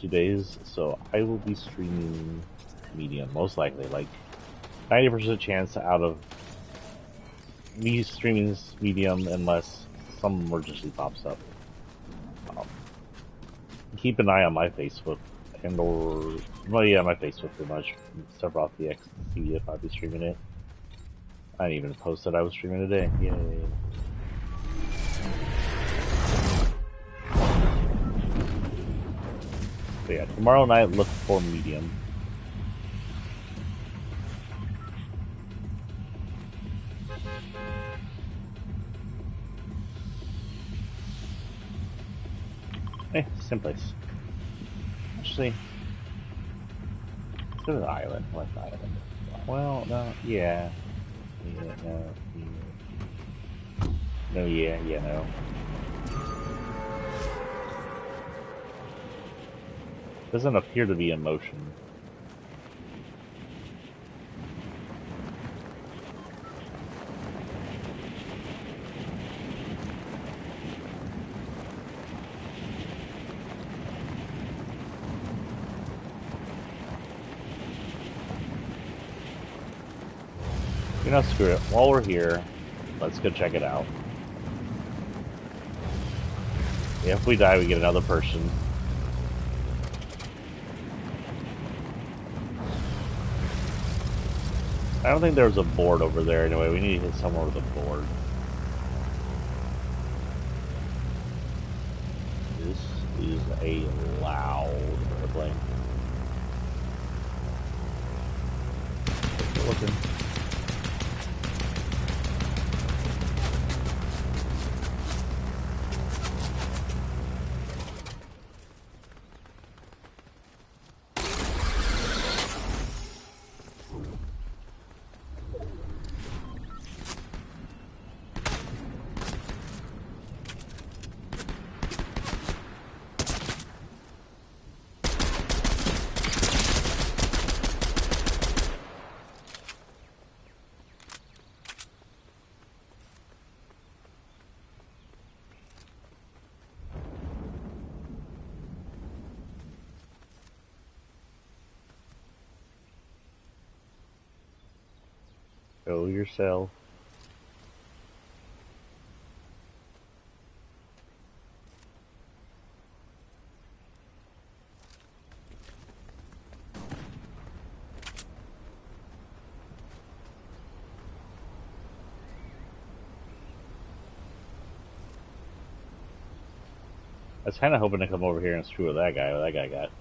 2 days, so I will be streaming Medium, most likely. Like 90% chance out of me streaming Medium unless some emergency pops up. Keep an eye on my Facebook and my Facebook pretty much. Start off the XC if I'll be streaming it. I didn't even post that I was streaming today. Yay. So yeah, tomorrow night look for Medium. Hey, same place. Actually, let's go to the island. What island? Well, no, yeah. Yeah, no, yeah. No, yeah, no. Doesn't appear to be in motion. You know, screw it. While we're here, let's go check it out. If we die, we get another person. I don't think there was a board over there anyway. We need to hit somewhere with a board. This is a loud airplane. Keep looking. Show yourself. I was kind of hoping to come over here and screw with that guy, but that guy got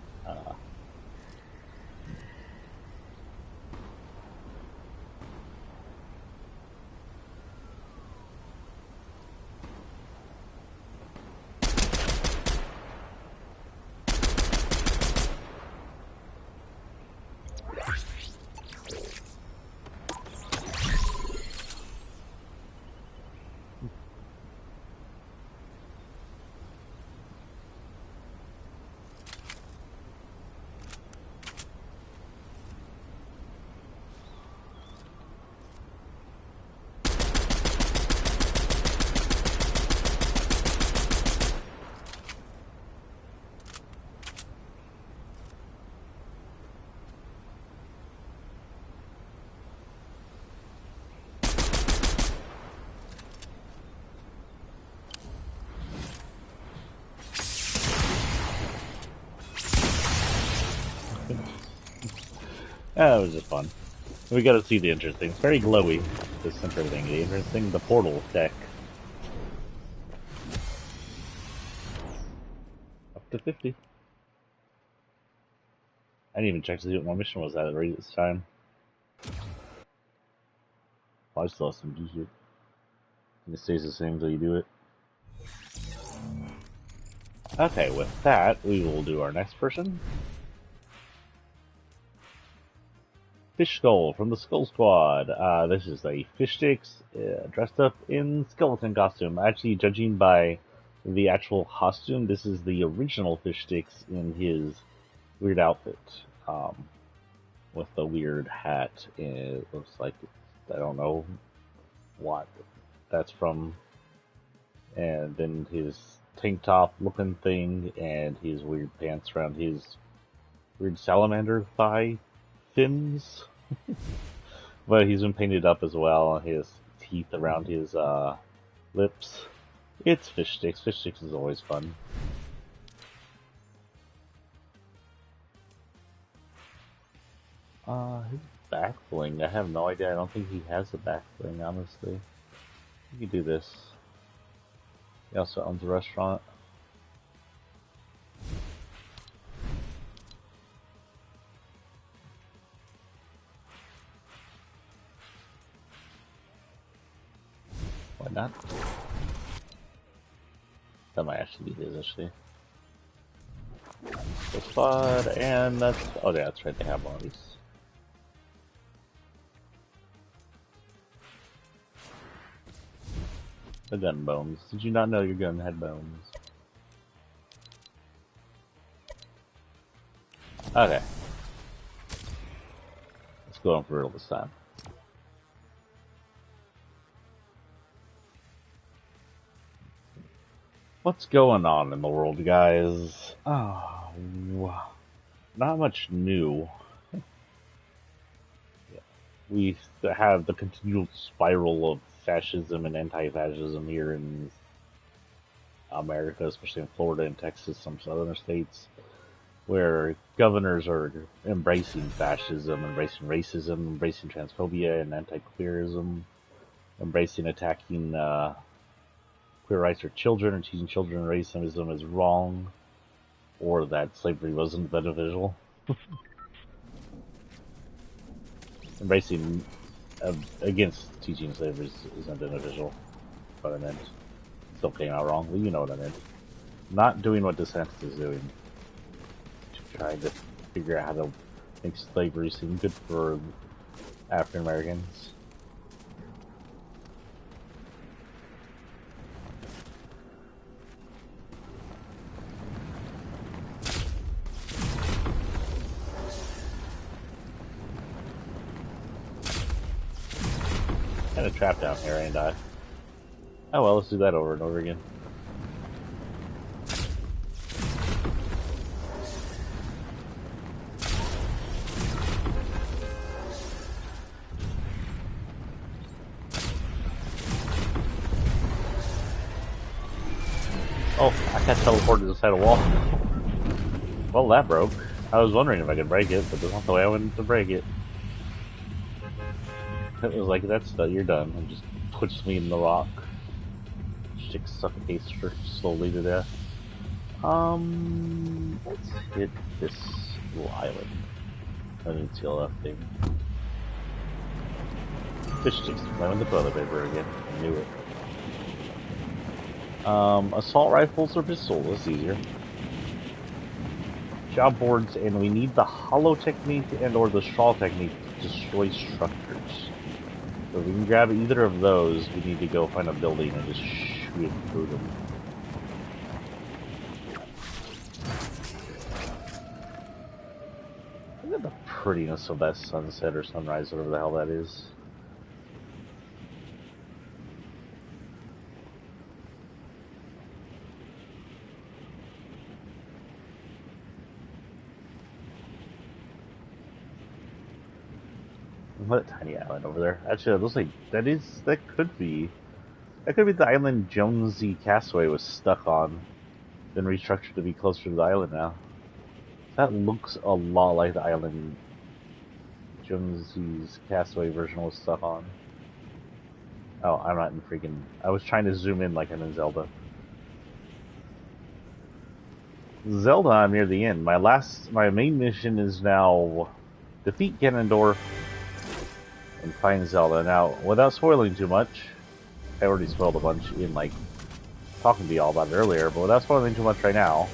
that was just fun. We got to see the interesting. It's very glowy, this center thing. The interesting, the portal deck. Up to at 50. I didn't even check to see what my mission was at right this time. Oh, I still have some jujitsu. It stays the same until you do it. Okay, with that, we will do our next person. Fish Skull from the Skull Squad. This is a fish sticks dressed up in skeleton costume. Actually, judging by the actual costume, this is the original fish sticks in his weird outfit. With the weird hat. It looks like, I don't know what that's from. And then his tank top looking thing and his weird pants around his weird salamander thigh fins. But he's been painted up as well. His teeth around his lips. It's fish sticks. Fish sticks is always fun. His back bling. I have no idea. I don't think he has a back bling, honestly. You can do this. He also owns a restaurant. Why not? That might actually be his, actually. The spud, and that's... Oh yeah, that's right, they have one of these. The gun bones. Did you not know your gun had bones? Okay. Let's go on for real this time. What's going on in the world, guys? Oh, not much new. We have the continual spiral of fascism and anti-fascism here in America, especially in Florida and Texas, some southern states, where governors are embracing fascism, embracing racism, embracing transphobia and anti-queerism, embracing attacking queer rights for children, or teaching children racism is wrong, or that slavery wasn't beneficial. Embracing against teaching slavery isn't beneficial. What I meant. Still came out wrong. Well, you know what I meant. Not doing what DeSantis is doing. Trying to figure out how to make slavery seem good for African Americans. Kind of trapped down here, ain't I? Oh well, let's do that over and over again. Oh, I got teleported to the side of the wall. Well, that broke. I was wondering if I could break it, but that's not the way I wanted to break it. It was like, that's done, you're done, and just puts me in the rock. Chick suffocates her slowly to death. Let's hit this little island. I didn't see all that thing. Fish sticks playing with the toilet paper again. I knew it. Assault rifles or pistols, that's easier. Job boards, and we need the hollow technique and or the straw technique to destroy structures. So if we can grab either of those, we need to go find a building and just shoot through them. Look at the prettiness of that sunset or sunrise, whatever the hell that is. What a tiny island over there. Actually, it looks like that could be the island Jonesy Castaway was stuck on, then restructured to be closer to the island now. That looks a lot like the island Jonesy's Castaway version was stuck on. Oh, I'm not in freaking... I was trying to zoom in like I'm in Zelda. Zelda, I'm near the end. My main mission is now defeat Ganondorf and find Zelda. Now, without spoiling too much, I already spoiled a bunch in like talking to y'all about it earlier, but without spoiling too much right now.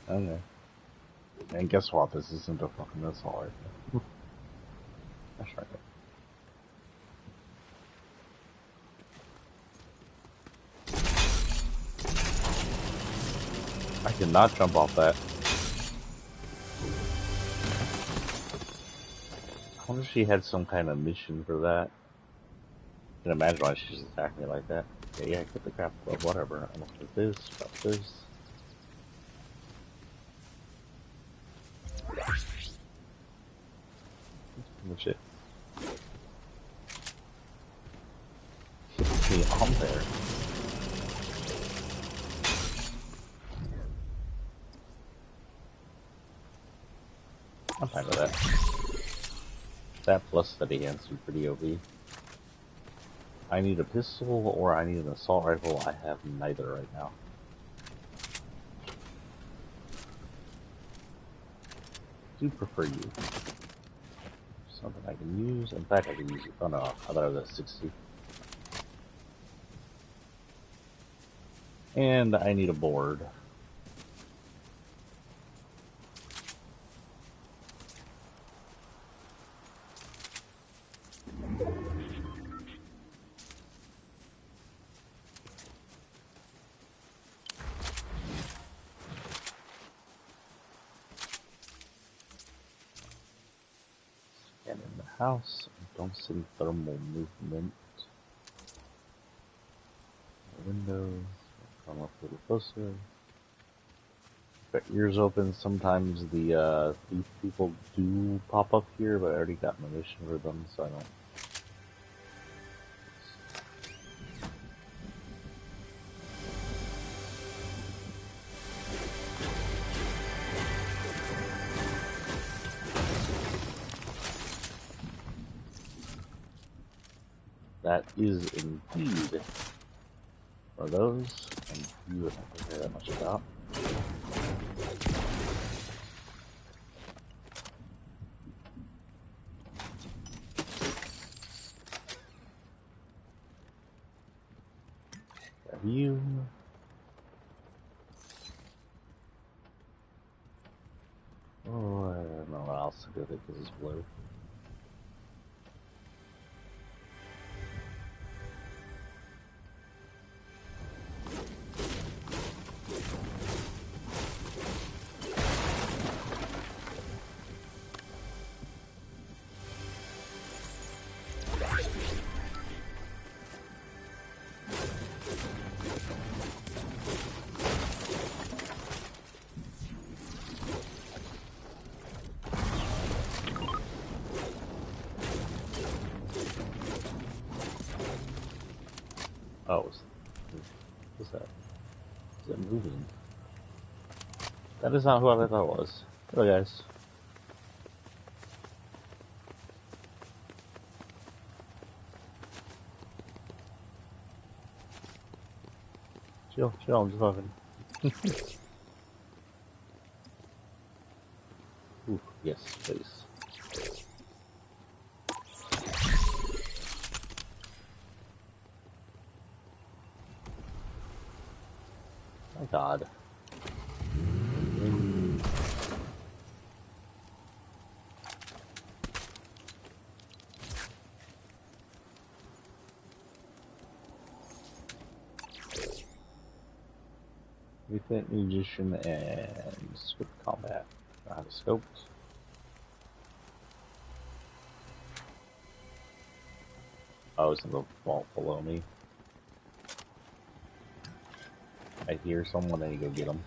Okay. And guess what? This isn't a fucking this hard. That's right. I cannot jump off that. I wonder if she had some kind of mission for that. I can imagine why she's attacking me like that. Yeah, get the crap of whatever. I'm looking at this, about this. That's it. Hits me on there. I'm fine with that. That plus steady hands are pretty OP. I need a pistol or I need an assault rifle. I have neither right now. I do prefer you. Something I can use. In fact, I can use it. Oh no, I thought it was at 60. And I need a board. And in the house, I don't see thermal movement. Windows, come up a little closer. Got ears open. Sometimes the these people do pop up here, but I already got my mission for them, so I don't. That is indeed one of those, and you wouldn't have to care that much about. Grab you. Oh, I don't know what else to do with it because it's blue. Oh, what's that? Is it moving? That is not who I thought it was. Hello, guys. Chill, chill, I'm just talking. Ooh, yes, please. My god. Refit musician and scope combat. I have a scope. Oh, it's in the vault below me. I hear someone, I need to go get them.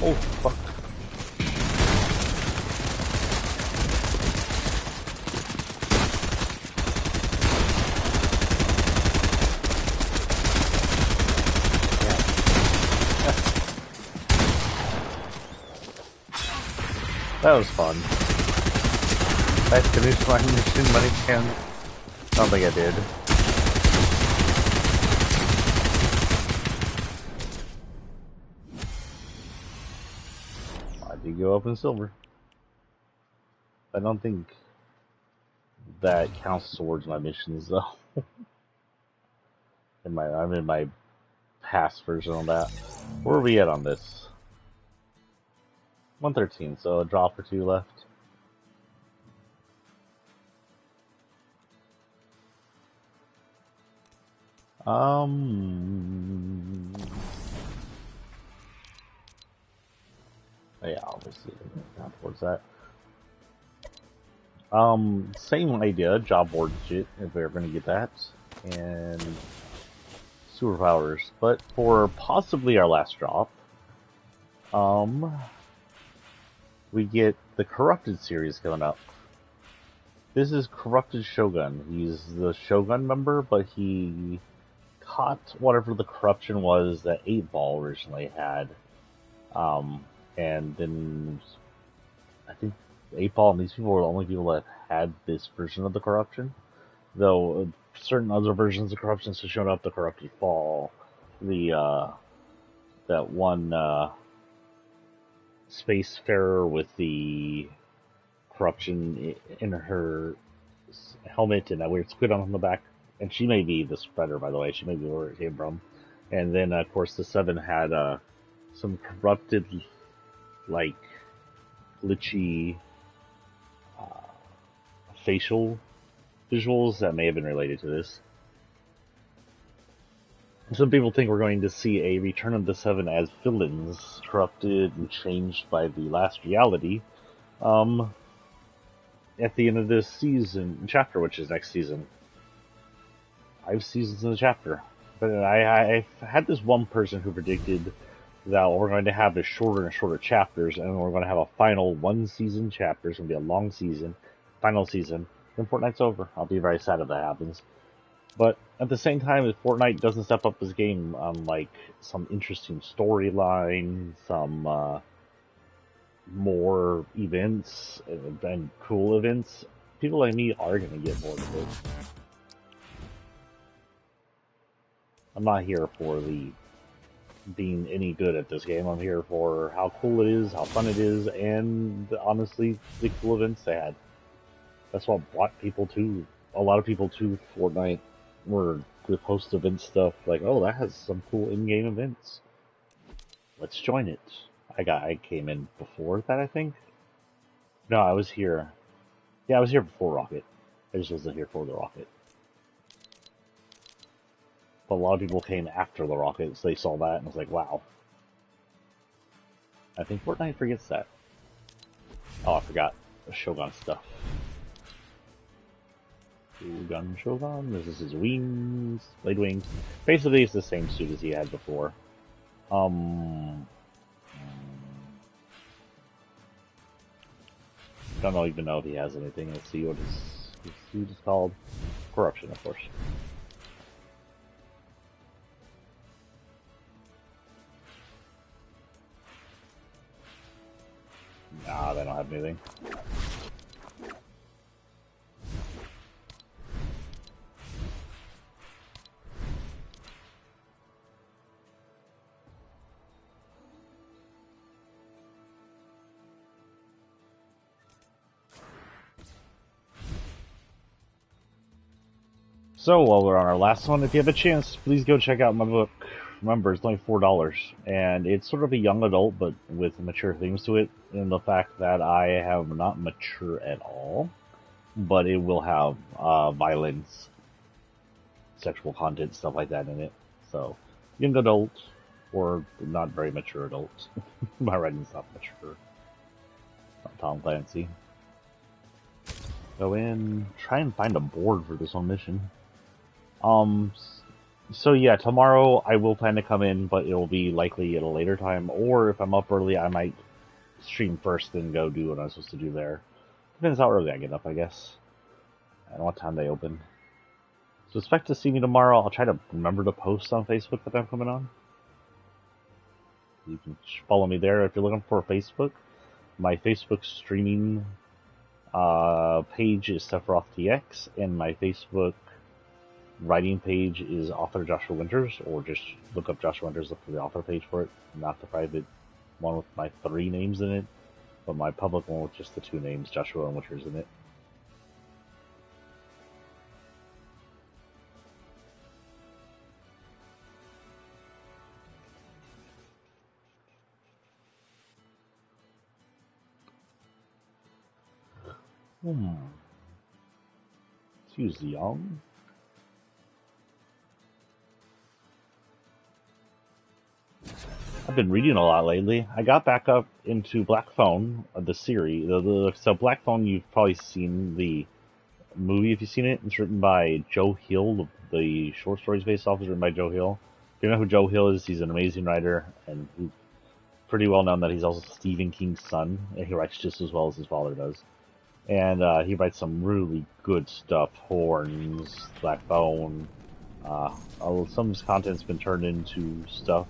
Oh, fuck. That was fun. Did I finish my mission money can? I don't think I did. I did go up in silver. I don't think that counts towards my missions though. I'm in my past version on that. Where are we at on this? 113, so a drop or two left. Oh yeah, obviously not towards that. Same idea, job board shit, if we're gonna get that, and superpowers. But for possibly our last drop, we get the Corrupted series coming up. This is Corrupted Shogun. He's the Shogun member, but he caught whatever the corruption was that 8 Ball originally had. And then I think 8 Ball and these people were the only people that had this version of the corruption. Though certain other versions of corruption still showed up, the Corrupted Fall, that one spacefarer with the corruption in her helmet and that weird squid on the back. And she may be the spreader, by the way. She may be where it came from. And then, of course, the 7 had some corrupted, like, glitchy facial visuals that may have been related to this. Some people think we're going to see a return of the 7 as villains, corrupted and changed by the last reality, at the end of this chapter, which is next season. 5 seasons in the chapter. But I had this one person who predicted that we're going to have the shorter and shorter chapters, and we're going to have a final 1-season chapter. It's going to be a long season, final season. Then Fortnite's over. I'll be very sad if that happens. But at the same time, if Fortnite doesn't step up this game on like some interesting storyline, some more events and cool events, people like me are going to get bored of it. I'm not here for the being any good at this game. I'm here for how cool it is, how fun it is, and honestly, the cool events they had. That's what brought people to a lot of people to Fortnite. Were with host event stuff like, oh, that has some cool in-game events. Let's join it. I came in before that, I think. No, I was here. Yeah, I was here before Rocket. I just wasn't here for the Rocket. But a lot of people came after the Rocket, so they saw that and was like, wow. I think Fortnite forgets that. Oh, I forgot the Shogun stuff. Shogun. This is his wings, blade wings. Basically, it's the same suit as he had before. Don't even know if he has anything. Let's see what his suit is called. Corruption, of course. Nah, they don't have anything. So, while we're on our last one, if you have a chance, please go check out my book. Remember, it's only $4, and it's sort of a young adult, but with mature themes to it, and the fact that I am not mature at all, but it will have violence, sexual content, stuff like that in it. So, young adult, or not very mature adult. My writing's not mature. Not Tom Clancy. Go in, try and find a board for this one mission. So yeah, tomorrow I will plan to come in, but it'll be likely at a later time, or if I'm up early, I might stream first and go do what I'm supposed to do there. Depends how early I get up, I guess, and what time they open. So expect to see me tomorrow. I'll try to remember to post on Facebook that I'm coming on. You can follow me there if you're looking for Facebook. My Facebook streaming page is SephirothTX, and my Facebook writing page is author Joshua Winters, or just look up Joshua Winters, look for the author page for it, not the private one with my 3 names in it, but my public one with just the 2 names, Joshua and Winters, in it. Let's use Young. I've been reading a lot lately. I got back up into Black Phone, the series. So Black Phone, you've probably seen the movie if you've seen it. It's written by Joe Hill. The short stories based off is written by Joe Hill. If you know who Joe Hill is, he's an amazing writer, and he's pretty well known that he's also Stephen King's son, and he writes just as well as his father does. And he writes some really good stuff. Horns, Black Phone. Some of his content's been turned into stuff.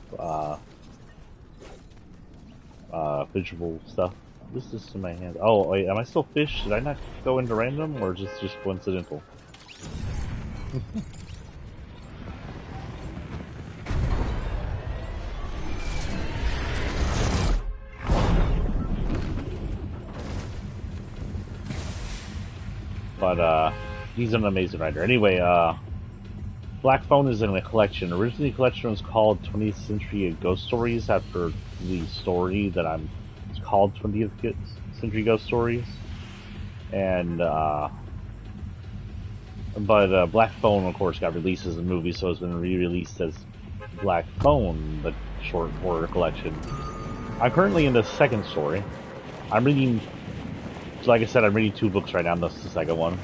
Visual stuff. What's this in my hand? Oh, wait, am I still fish? Did I not go into random, or is this just coincidental? But, he's an amazing writer. Anyway, Black Phone is in a collection. Originally, the collection was called 20th Century Ghost Stories after the story that it's called 20th Century Ghost Stories. And, but Black Phone, of course, got released as a movie, so it's been re-released as Black Phone, the short horror collection. I'm currently in the second story. I'm reading, like I said, I'm reading 2 books right now, and this is the second one.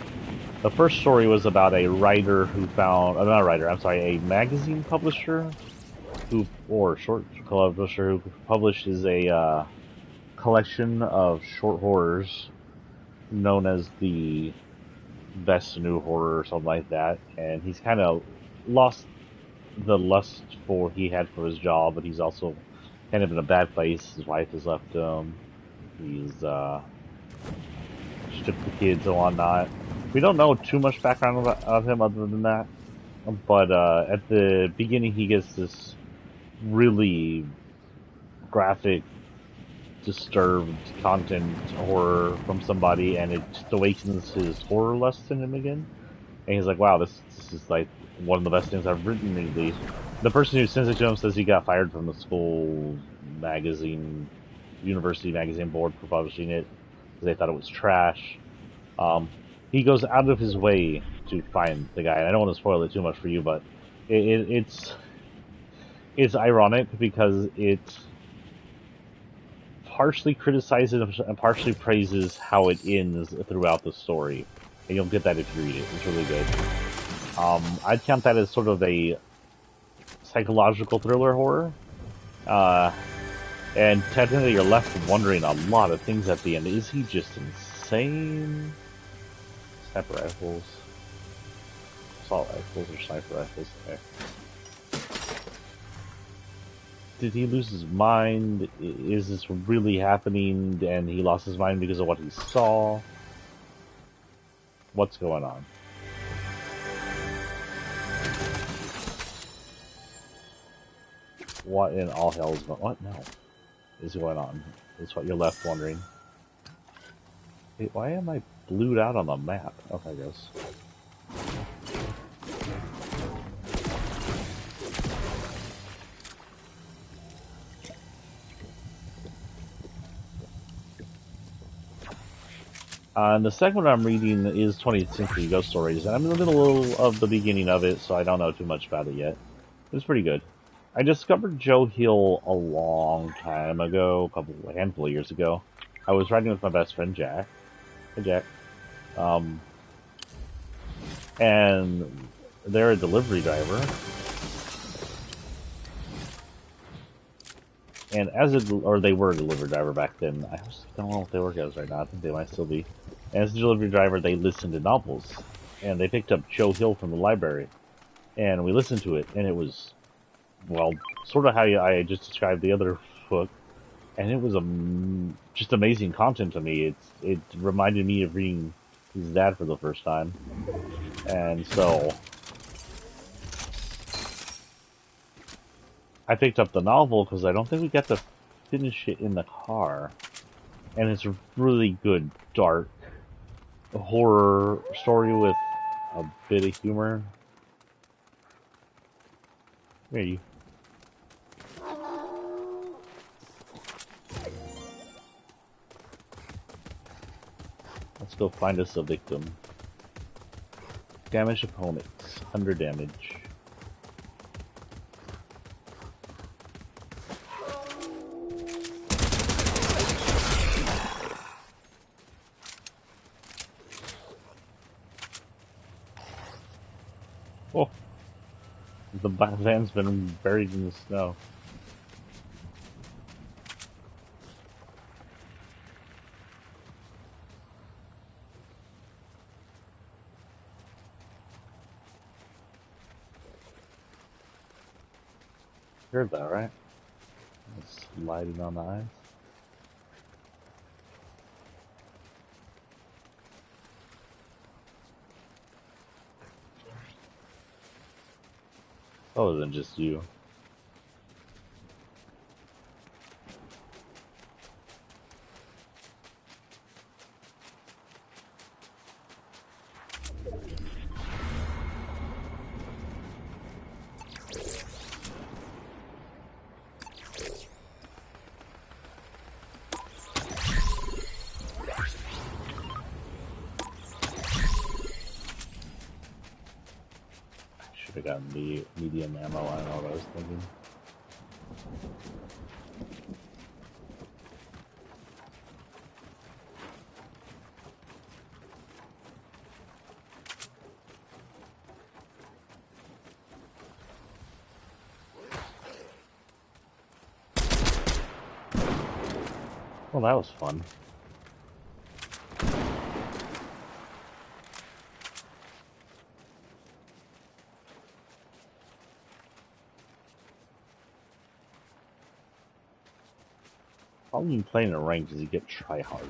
The first story was about a writer who found, not a writer, I'm sorry, a magazine publisher or short publisher who publishes a collection of short horrors known as the Best New Horror or something like that. And he's kind of lost the lust he had for his job, but he's also kind of in a bad place. His wife has left him. He's stripped the kids and whatnot. We don't know too much background of him other than that, but at the beginning he gets this really graphic, disturbed content horror from somebody, and it just awakens his horror lust in him again. And he's like, "Wow, this is like one of the best things I've written lately." The person who sends it to him says he got fired from the school magazine, university magazine board for publishing it because they thought it was trash. Um, he goes out of his way to find the guy. And I don't want to spoil it too much for you, but it's ironic because it partially criticizes and partially praises how it ends throughout the story. And you'll get that if you read it. It's really good. I'd count that as sort of a psychological thriller horror. Uh, and technically you're left wondering a lot of things at the end. Is he just insane? Sniper rifles. Assault rifles or sniper rifles. Okay. Did he lose his mind? Is this really happening and he lost his mind because of what he saw? What's going on? What in all hell is going on? What? No. Is going on? Is what you're left wondering. Wait, why am I blued out on the map? Oh, there goes. And the second one I'm reading is 20th Century Ghost Stories, and I'm in the middle of the beginning of it, so I don't know too much about it yet. It's pretty good. I discovered Joe Hill a long time ago, a handful of years ago. I was riding with my best friend Jack. Hey Jack. And they're a delivery driver. And they were a delivery driver back then. I just don't know if they work as right now. I think they might still be. And as a delivery driver, they listened to novels. And they picked up Joe Hill from the library. And we listened to it. And it was, well, sort of how I just described the other book. And it was just amazing content to me. It reminded me of reading his dad for the first time. And so I picked up the novel because I don't think we got to finish it in the car. And it's a really good, dark horror story with a bit of humor. Where are you? Let's go find us a victim. Damage opponents. Under damage. Oh, the van's been buried in the snow. Heard that, right? It's sliding on the ice. Other than just you. Should have gotten the medium ammo. I don't know what I was thinking. Well, that was fun. How long you playing in rank does he get tryhards?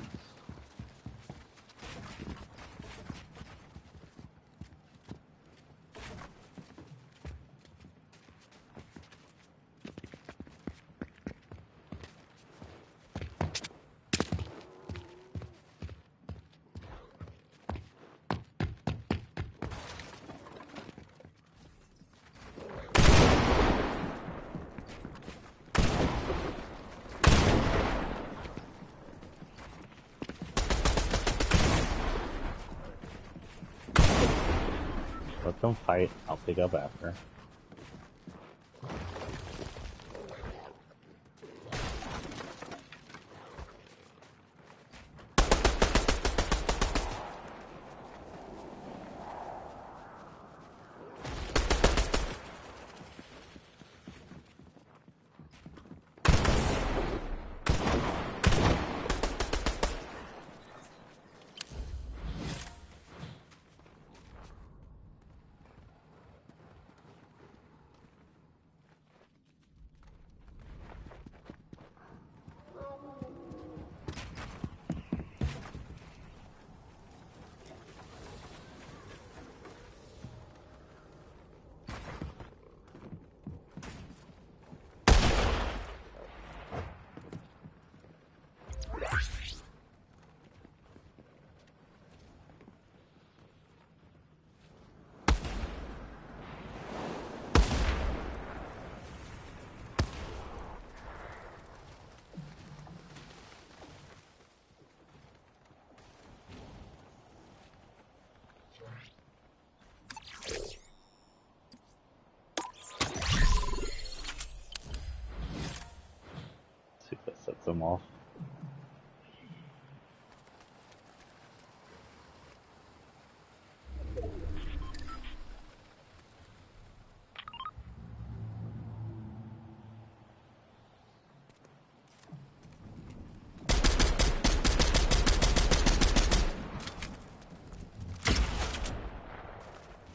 them fight. I'll pick up after. See if that sets them off.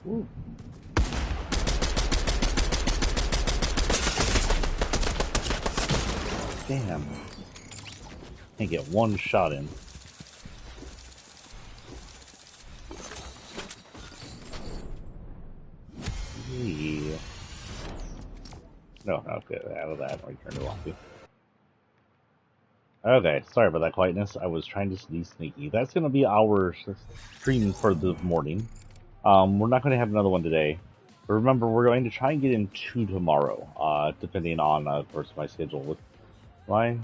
Ooh. Damn. Can't get one shot in. Yeah. No, okay, out of that, return to lobby. Okay, sorry about that quietness. I was trying to be sneaky. That's going to be our stream for the morning. We're not going to have another one today. But remember, we're going to try and get in 2 tomorrow, depending on, of course, my schedule with my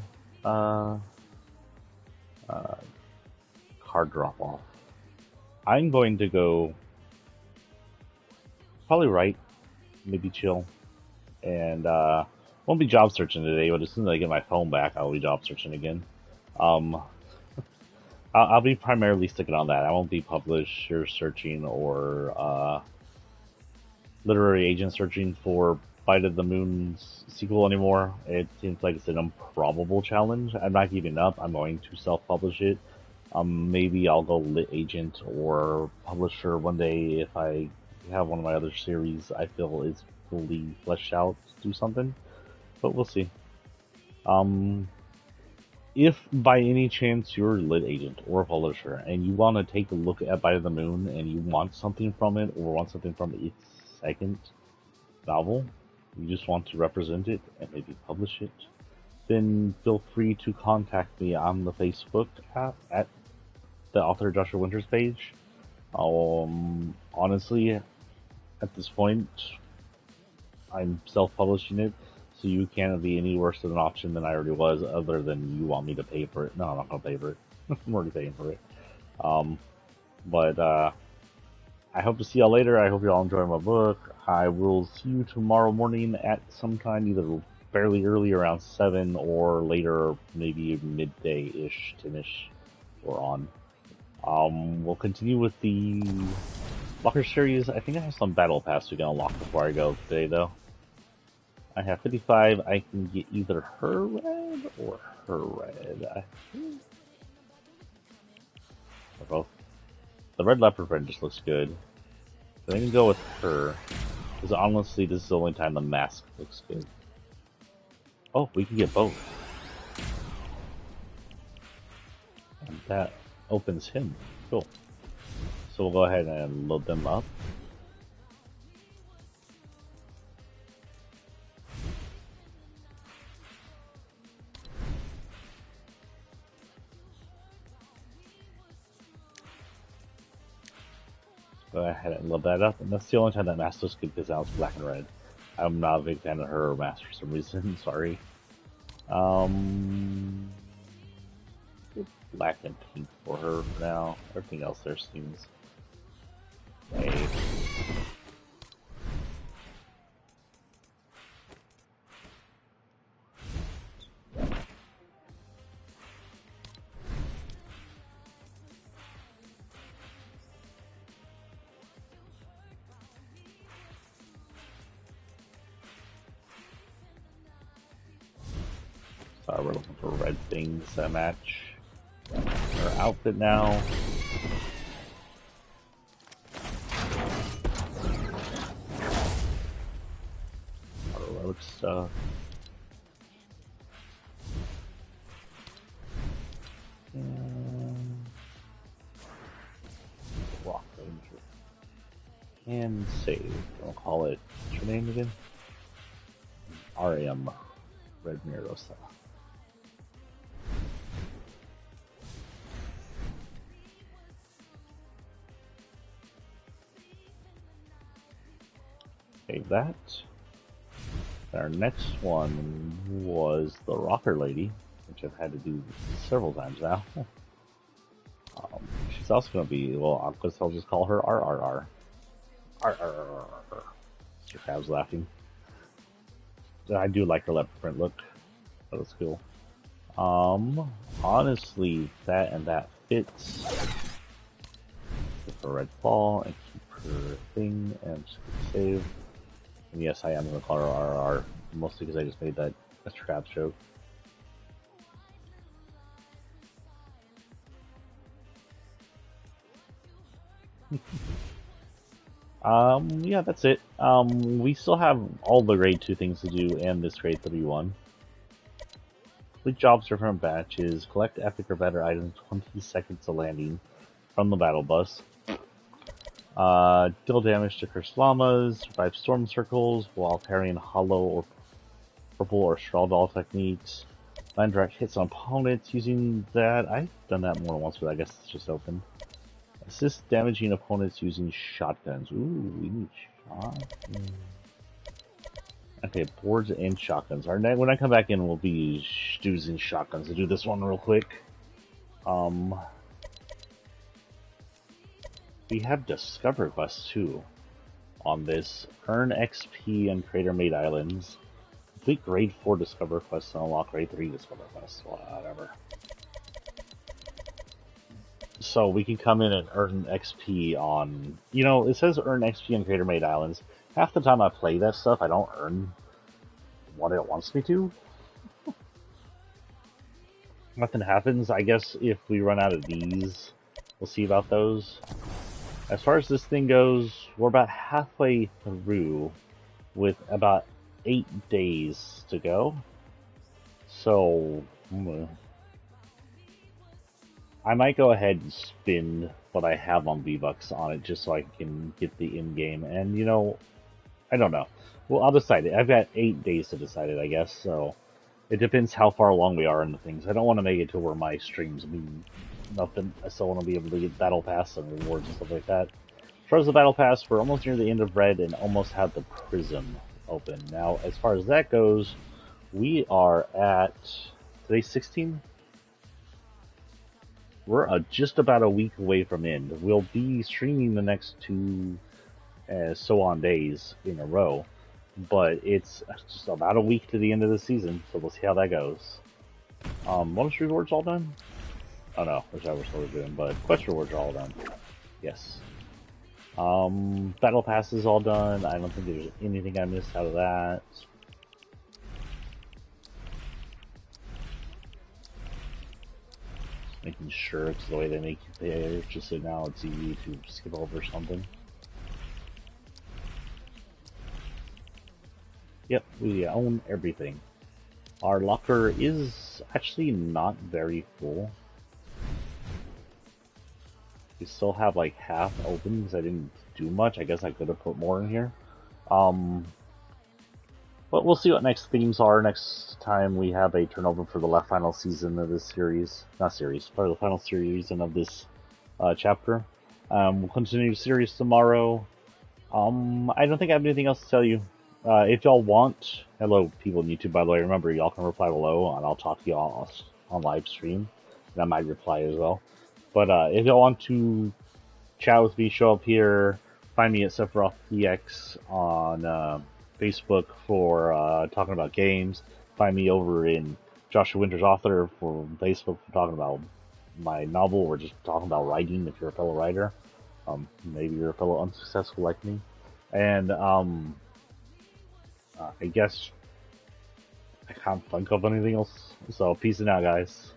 car drop-off. I'm going to go probably right, maybe chill, and won't be job searching today, but as soon as I get my phone back, I'll be job searching again. I'll be primarily sticking on that. I won't be publisher searching or literary agent searching for Bite of the Moon's sequel anymore. It seems like it's an improbable challenge. I'm not giving up. I'm going to self-publish it. Maybe I'll go lit agent or publisher one day if I have one of my other series I feel is fully fleshed out to do something. But we'll see. If by any chance you're a lit agent or a publisher and you want to take a look at Bite of the Moon and you want something from it or want something from its second novel, you just want to represent it and maybe publish it, then feel free to contact me on the Facebook app at the author Joshua Winters page. Honestly, at this point, I'm self-publishing it, so you can't be any worse of an option than I already was, other than you want me to pay for it. No, I'm not going to pay for it. I'm already paying for it. But I hope to see y'all later. I hope y'all enjoy my book. I will see you tomorrow morning at some time, either fairly early around 7 or later, maybe midday-ish, 10-ish, or on. We'll continue with the Locker Series. I think I have some Battle Pass we can unlock before I go today, though. I have 55. I can get either her red or her red. I think. Or both. The red leopard red just looks good. So I can go with her. Because honestly, this is the only time the mask looks good. Oh, we can get both. And that opens him. Cool. So we'll go ahead and load them up. Go ahead and load that up, and that's the only time that mask looks good because now it's black and red. I'm not a big fan of her mask for some reason, sorry. Black and pink for her now. Everything else there seems like for red things that match her outfit now. Heroic stuff. And Rock Ranger. And save. I'll call it, what's your name again? RM. Red Mirosa. Save that. Our next one was the Rocker Lady, which I've had to do several times now. She's also going to be, well, I guess I'll just call her RRR. RRR. Mr. Crab's laughing. I do like her leopard print look. That was cool. Honestly, that and that fits. Give her a red ball and keep her thing and just save. And yes, I am going to call her RR, mostly because I just made that Mr. Krabs joke. Yeah, that's it. We still have all the grade 2 things to do and this grade 3 one. Complete jobs for different batches, collect epic or better items 20 seconds to landing from the battle bus. Deal damage to cursed llamas, survive storm circles while parrying hollow or purple or straw doll techniques. Land direct hits on opponents using that. I've done that more than once, but I guess it's just open. Assist damaging opponents using shotguns. Ooh, we need shotguns. Okay, boards and shotguns. When I come back in, we'll be using shotguns to do this one real quick. We have Discover quests too on this. Earn XP and Crater Made Islands. Complete grade 4 Discover quests and unlock grade 3 Discover quests. Whatever. So we can come in and earn XP on, you know, it says earn XP on Crater Made Islands. Half the time I play that stuff, I don't earn what it wants me to. Nothing happens. I guess if we run out of these, we'll see about those. As far as this thing goes, we're about halfway through with about 8 days to go. So, I might go ahead and spend what I have on V-Bucks on it just so I can get the in-game. And, you know, I don't know. Well, I'll decide it. I've got 8 days to decide it, I guess. So it depends how far along we are in the things. I don't want to make it to where my streams mean nothing. I still want to be able to get Battle Pass and rewards and stuff like that. As far as the Battle Pass, we're almost near the end of Red and almost have the Prism open. Now, as far as that goes, we are at... Today's 16? We're just about a week away from end. We'll be streaming the next 2 so-on days in a row, but it's just about a week to the end of the season, so we'll see how that goes. Bonus rewards all done? Oh no, which I was still doing, but quest rewards are all done. Yes. Battle Pass is all done. I don't think there's anything I missed out of that. Making sure it's the way they make you pay, just so now it's easy to skip over something. Yep, we own everything. Our locker is actually not very full. We still have like half open because I didn't do much. I guess I could have put more in here. But we'll see what next themes are next time we have a turnover for the final season of this series. Not series, for the final season of this chapter. We'll continue the series tomorrow. I don't think I have anything else to tell you. If y'all want, hello people on YouTube, by the way, remember y'all can reply below and I'll talk to y'all on live stream. And I might reply as well. But if y'all want to chat with me, show up here, find me at SephirothPX on Facebook for talking about games. Find me over in Joshua Winters Author for Facebook for talking about my novel or just talking about writing if you're a fellow writer. Maybe you're a fellow unsuccessful like me. And I guess I can't think of anything else. So peace out, guys.